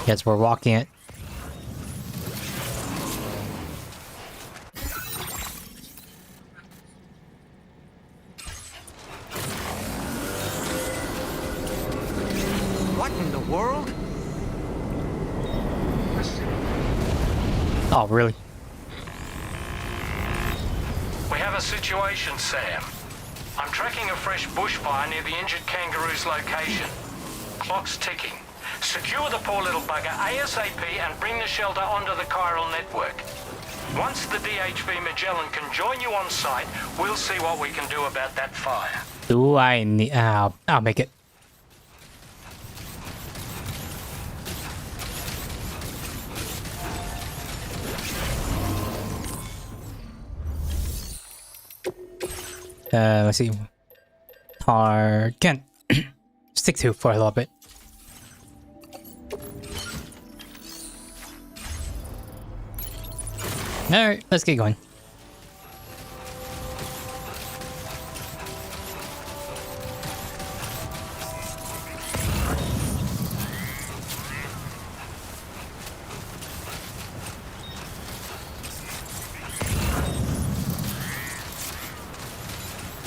Guess we're walking it. What in the world? Oh, really? We have a situation, Sam. I'm tracking a fresh bushfire near the injured kangaroo's location. Clock's ticking. Secure the poor little bugger ASAP and bring the shelter onto the chiral network. Once the DHB Magellan can join you on site, we'll see what we can do about that fire. Do I need... I'll make it. Let's see. Can stick to for a little bit. Alright, let's get going.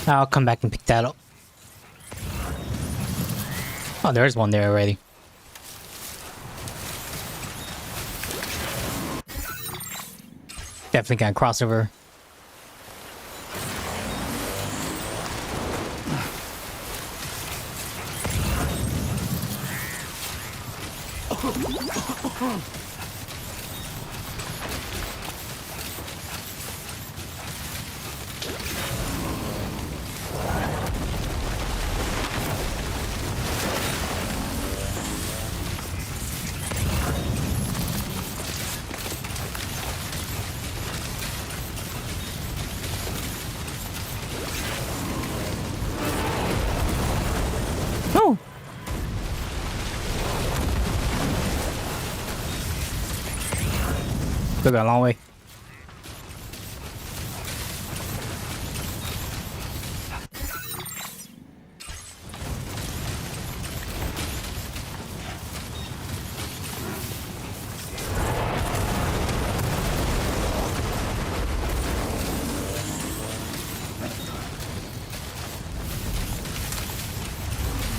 I'll come back and pick that up. Oh, there's one there already. Definitely got a crossover. Still got a long way.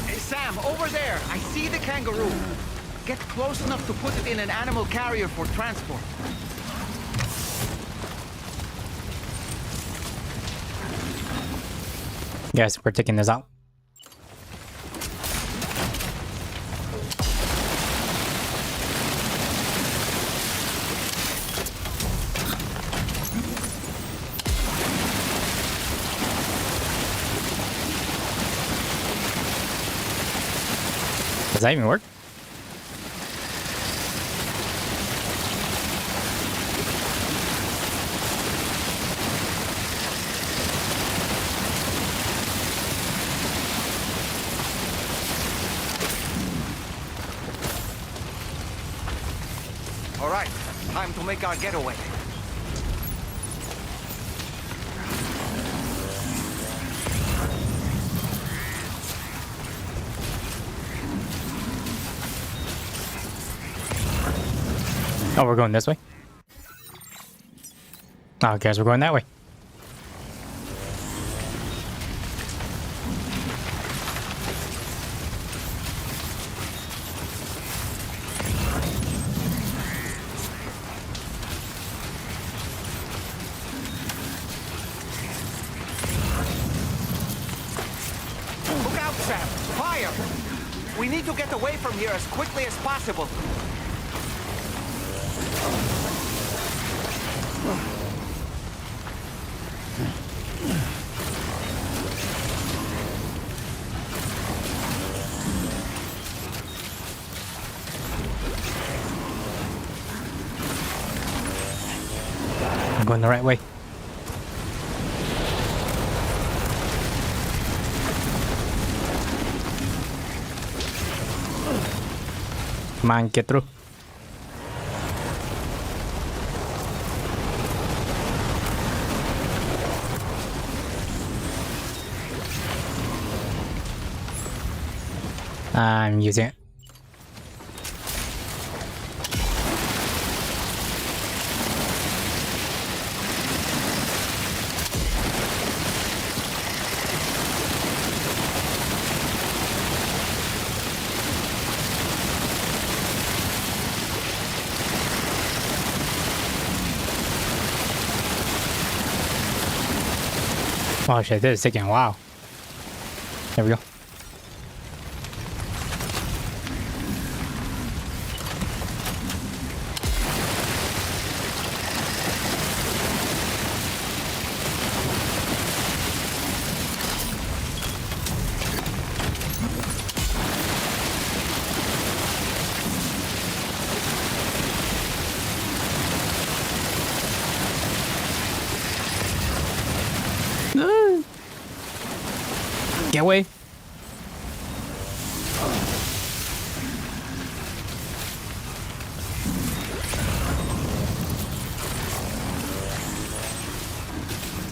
Hey Sam, over there! I see the kangaroo! Get close enough to put it in an animal carrier for transport. Yes, we're taking this out. Does that even work? All right, time to make our getaway. Oh, we're going this way? Oh, I guess we're going that way. Look out, Sam! Fire! We need to get away from here as quickly as possible. I'm going the right way. Come on, get through. I'm using it. Oh shit, this is taking a while. There we go. Get away.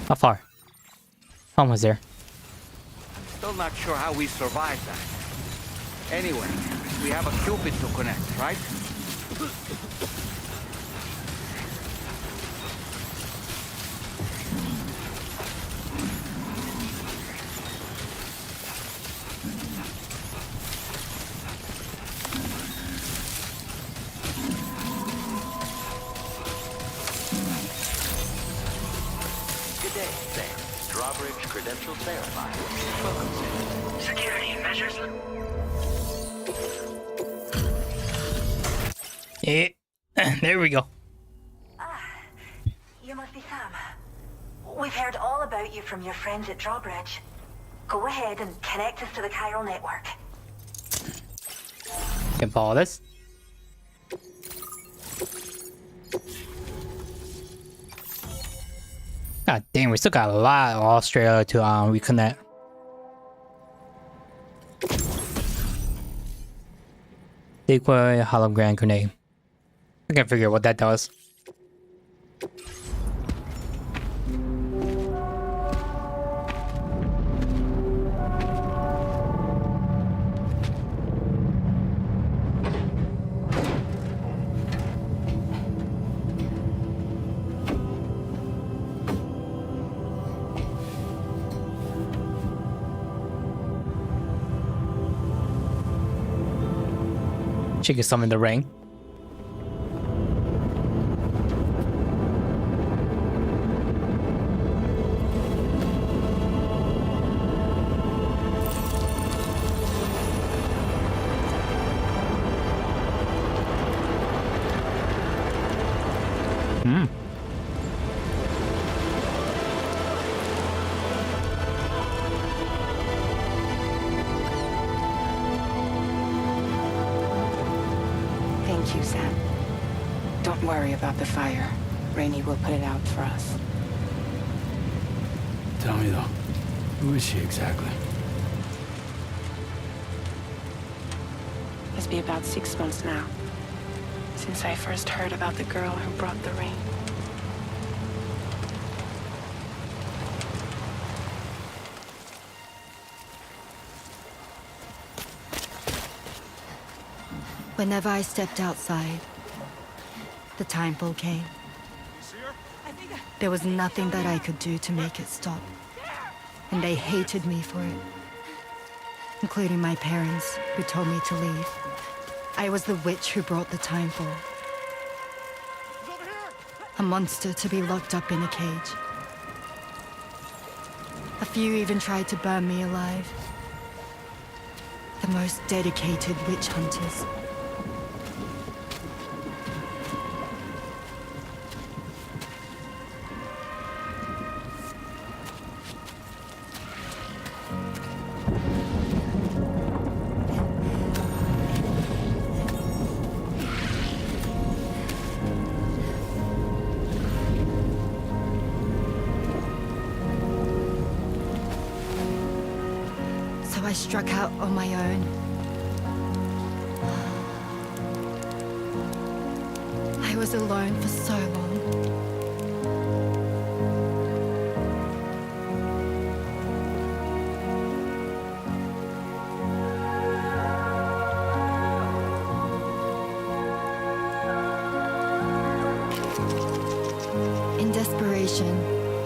How far? Almost there. Still not sure how we survived that. Anyway, we have a Cupid to connect, right? Good day, Sam. Drawbridge credentials verified. Welcome, Sam. Security measures. Yeah. There we go. You must be Sam. We've heard all about you from your friends at Drawbridge. Go ahead and connect us to the chiral network. Can follow this. God damn, we still got a lot of Australia to reconnect. Decoy hologram grenade. I can't figure out what that does. She can summon the ring. Thank you, Sam. Don't worry about the fire. Rainey will put it out for us. Tell me though, who is she exactly? It's been about 6 months now since I first heard about the girl who brought the ring. Whenever I stepped outside, the timefall came. There was nothing that I could do to make it stop. And they hated me for it. Including my parents, who told me to leave. I was the witch who brought the timefall. A monster to be locked up in a cage. A few even tried to burn me alive. The most dedicated witch hunters. I struck out on my own. I was alone for so long. In desperation,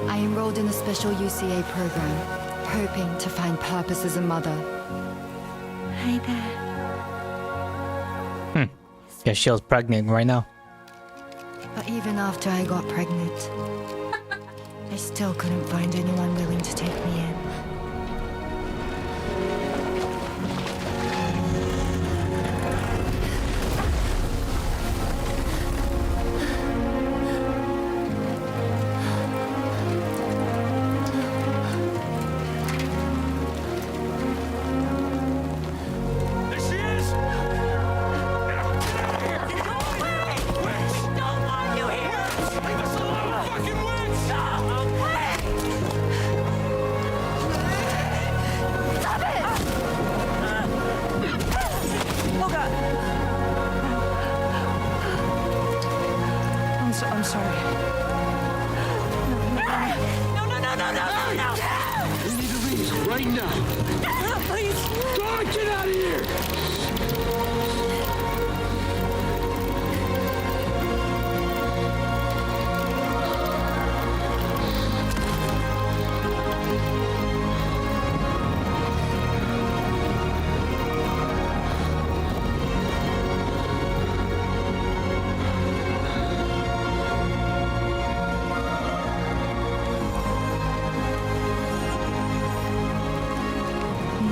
I enrolled in a special UCA program. Hoping to find purpose as a mother. Hi there. Yeah, she was pregnant right now. But even after I got pregnant, I still couldn't find anyone willing to take me in. right now! Please! God, get out of here!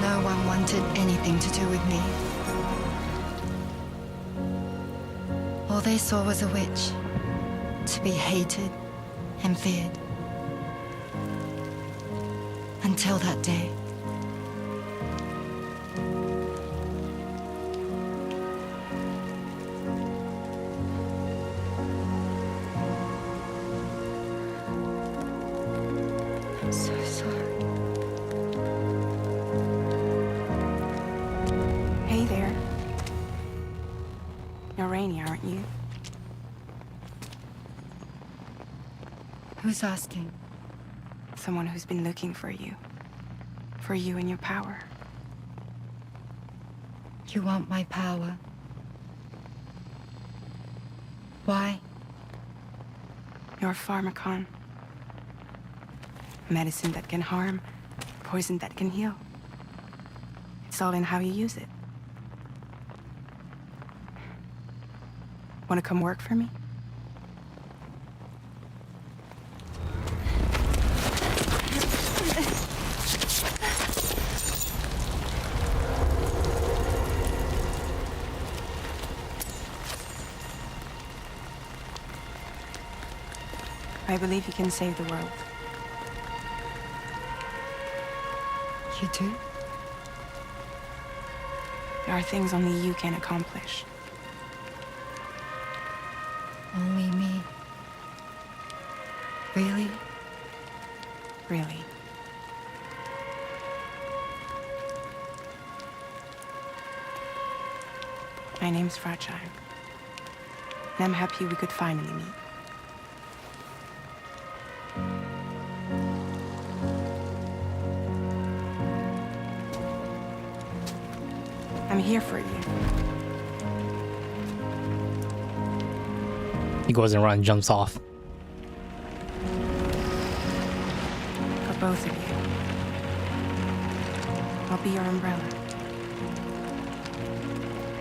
No one wanted anything to do with me. All they saw was a witch, to be hated and feared. Until that day. I'm so sorry. Hey there. You're Rainey, aren't you? Who's asking? Someone who's been looking for you. For you and your power. You want my power? Why? You're a pharmacon. Medicine that can harm, poison that can heal. It's all in how you use it. Want to come work for me? I believe you can save the world. You do? There are things only you can accomplish. Only me. Really? Really. My name's Fragile. And I'm happy we could finally meet. I'm here for you. He goes and runs, jumps off. For both of you. I'll be your umbrella.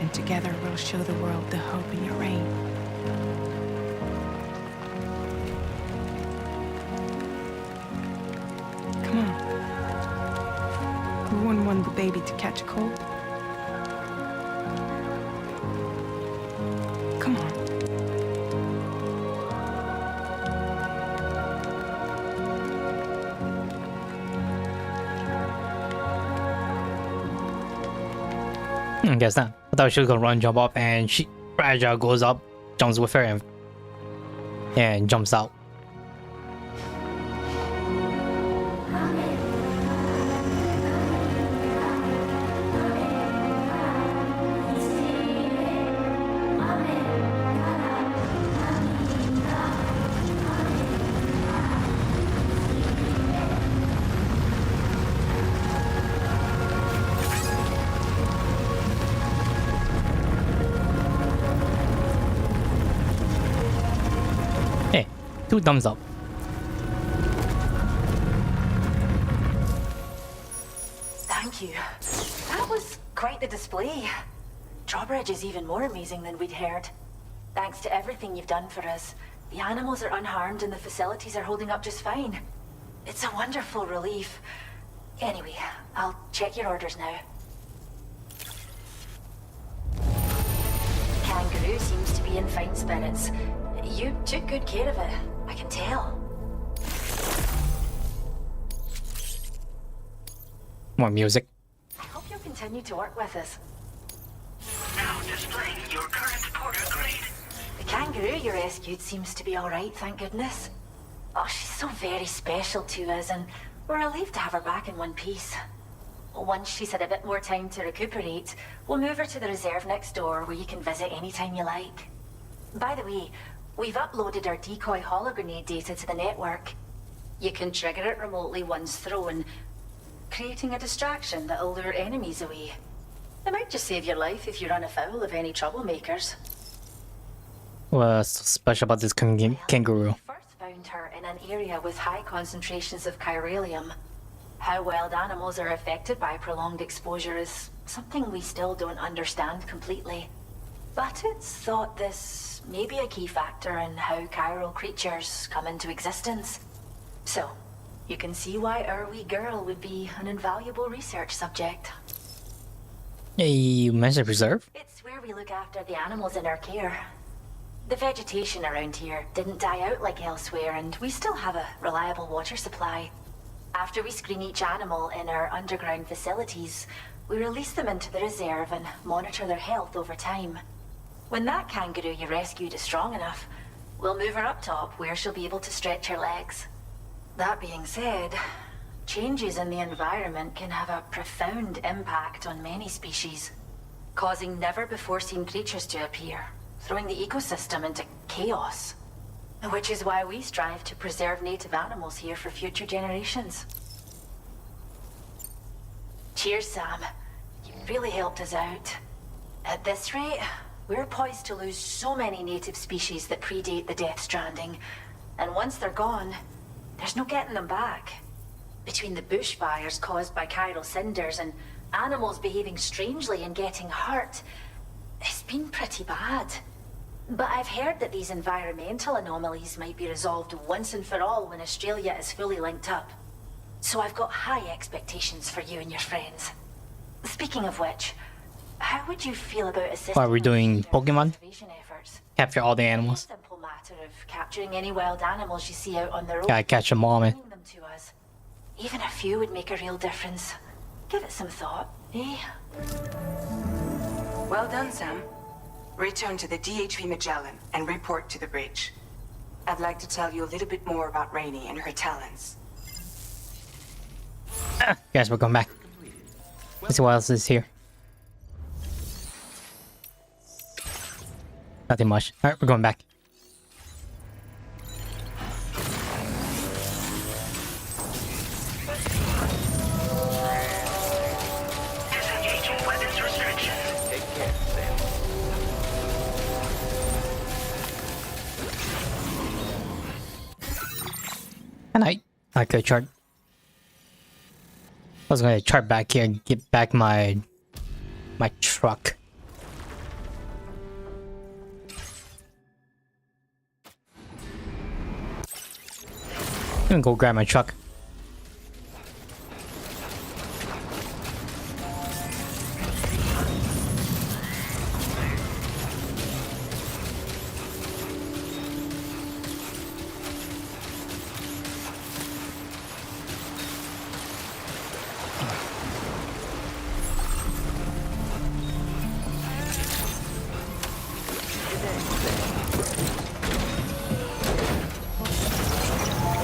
And together we'll show the world the hope in your reign. Come on. Who wouldn't want the baby to catch a cold? Come on. I guess not. I thought she was gonna run, jump up, and Fragile goes up, jumps with her, and jumps out. Hey, 2 thumbs up. Thank you. That was quite the display. Drawbridge is even more amazing than we'd heard. Thanks to everything you've done for us, the animals are unharmed and the facilities are holding up just fine. It's a wonderful relief. Anyway, I'll check your orders now. Kangaroo seems to be in fine spirits. You took good care of it, I can tell. More music. I hope you'll continue to work with us. Now displaying your current porter grade. The kangaroo you rescued seems to be alright, thank goodness. Oh, she's so very special to us, and we're relieved to have her back in one piece. Once she's had a bit more time to recuperate, we'll move her to the reserve next door where you can visit anytime you like. By the way, we've uploaded our decoy hologrenade data to the network. You can trigger it remotely once thrown. creating a distraction that'll lure enemies away. It might just save your life if you run afoul of any troublemakers. What's so special about this kangaroo? First found her in an area with high concentrations of chiralium. How wild animals are affected by prolonged exposure is something we still don't understand completely. But it's thought this may be a key factor in how chiral creatures come into existence. So, you can see why our wee girl would be an invaluable research subject. Hey, you mentioned preserve? It's where we look after the animals in our care. The vegetation around here didn't die out like elsewhere, and we still have a reliable water supply. After we screen each animal in our underground facilities, we release them into the reserve and monitor their health over time. When that kangaroo you rescued is strong enough, we'll move her up top where she'll be able to stretch her legs. That being said, changes in the environment can have a profound impact on many species, causing never-before-seen creatures to appear, throwing the ecosystem into chaos. Which is why we strive to preserve native animals here for future generations. Cheers, Sam. You really helped us out. At this rate, we're poised to lose so many native species that predate the Death Stranding. And once they're gone, there's no getting them back. Between the bushfires caused by chiral cinders and animals behaving strangely and getting hurt, it's been pretty bad. But I've heard that these environmental anomalies might be resolved once and for all when Australia is fully linked up. So I've got high expectations for you and your friends. Speaking of which, how would you feel about assisting? Why are we doing Pokemon? Capture all the animals. Simple matter of capturing any wild animals you see out on the road. Gotta catch them all, man. Them to us. Even a few would make a real difference. Give it some thought, eh? Well done, Sam. Return to the DHP Magellan and report to the bridge. I'd like to tell you a little bit more about Rainey and her talents. Guys, we're going back. Let's see what else is here. Nothing much. Alright, we're going back. Disengaging weapons restrictions. Take care, Sam. And I could chart. I was gonna chart back here and get back my truck. I'm gonna go grab my truck.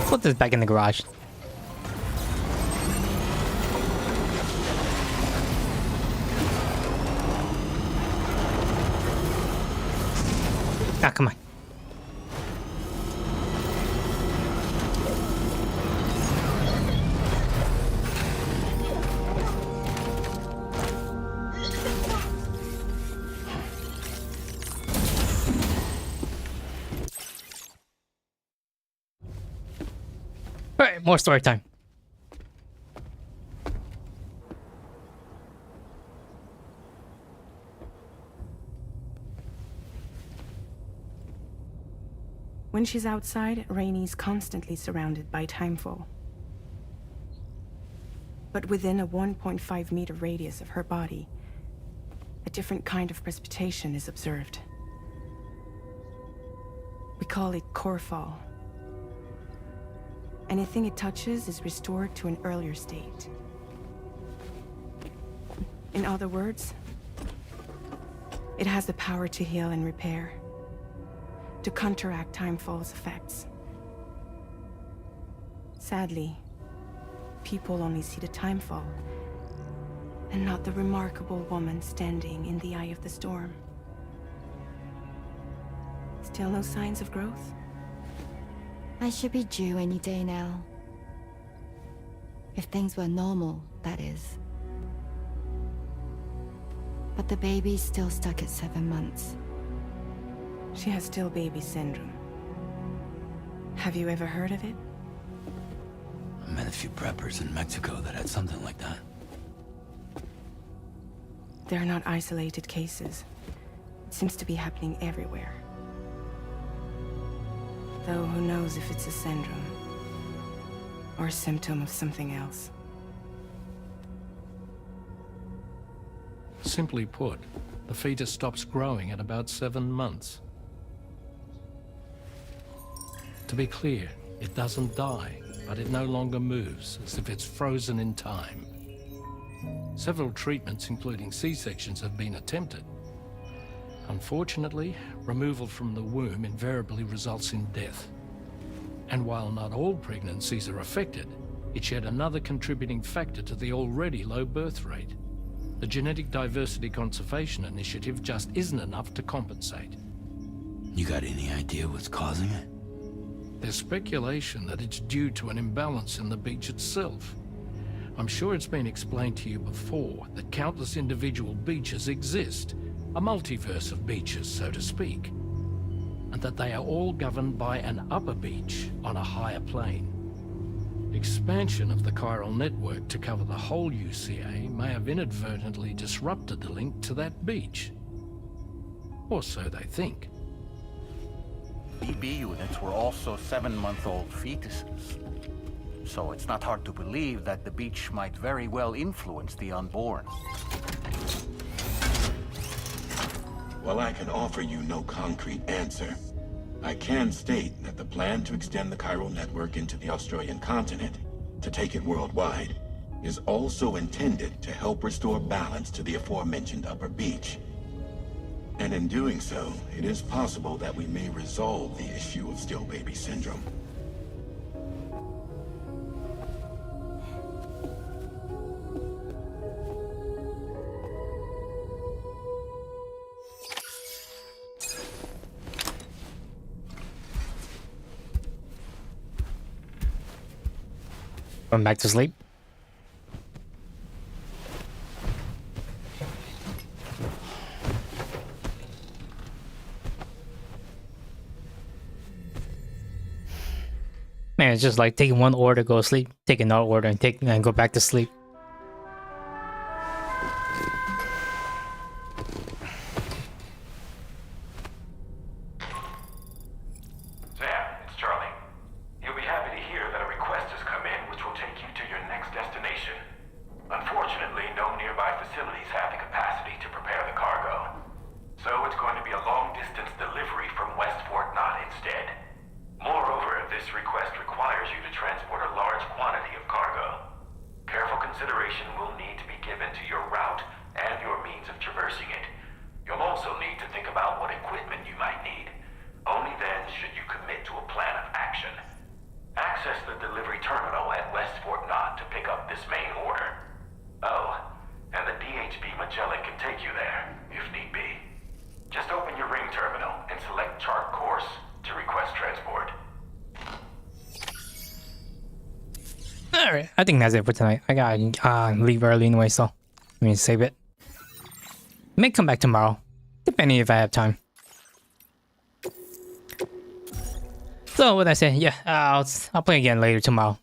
Put this back in the garage. Ah, come on. Alright, more story time. When she's outside, Rainey's constantly surrounded by timefall. But within a 1.5-meter radius of her body, a different kind of precipitation is observed. We call it core fall. Anything it touches is restored to an earlier state. In other words, it has the power to heal and repair, to counteract timefall's effects. Sadly, people only see the timefall, and not the remarkable woman standing in the eye of the storm. Still no signs of growth? I should be due any day now. If things were normal, that is. But the baby's still stuck at 7 months. She has still baby syndrome. Have you ever heard of it? I met a few preppers in Mexico that had something like that. They're not isolated cases. It seems to be happening everywhere. Though who knows if it's a syndrome or a symptom of something else. Simply put, the fetus stops growing at about 7 months. To be clear, it doesn't die, but it no longer moves, as if it's frozen in time. Several treatments, including C-sections, have been attempted. Unfortunately, removal from the womb invariably results in death. And while not all pregnancies are affected, it's yet another contributing factor to the already low birth rate. The Genetic Diversity Conservation Initiative just isn't enough to compensate. You got any idea what's causing it? There's speculation that it's due to an imbalance in the beach itself. I'm sure it's been explained to you before that countless individual beaches exist, a multiverse of beaches, so to speak, and that they are all governed by an upper beach on a higher plane. Expansion of the chiral network to cover the whole UCA may have inadvertently disrupted the link to that beach. Or so they think. BB units were also 7-month-old fetuses. So it's not hard to believe that the beach might very well influence the unborn. While I can offer you no concrete answer, I can state that the plan to extend the chiral network into the Australian continent, to take it worldwide, is also intended to help restore balance to the aforementioned upper beach. And in doing so, it is possible that we may resolve the issue of still baby syndrome. Going back to sleep. Man, it's just like taking one order, go to sleep, take another order, and go back to sleep. Alright, I think that's it for tonight. I gotta leave early anyway, so let me save it. May come back tomorrow, depending if I have time. So what I say, yeah, I'll play again later tomorrow.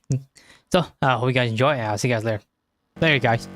So hope you guys enjoy, and I'll see you guys later. Later, guys.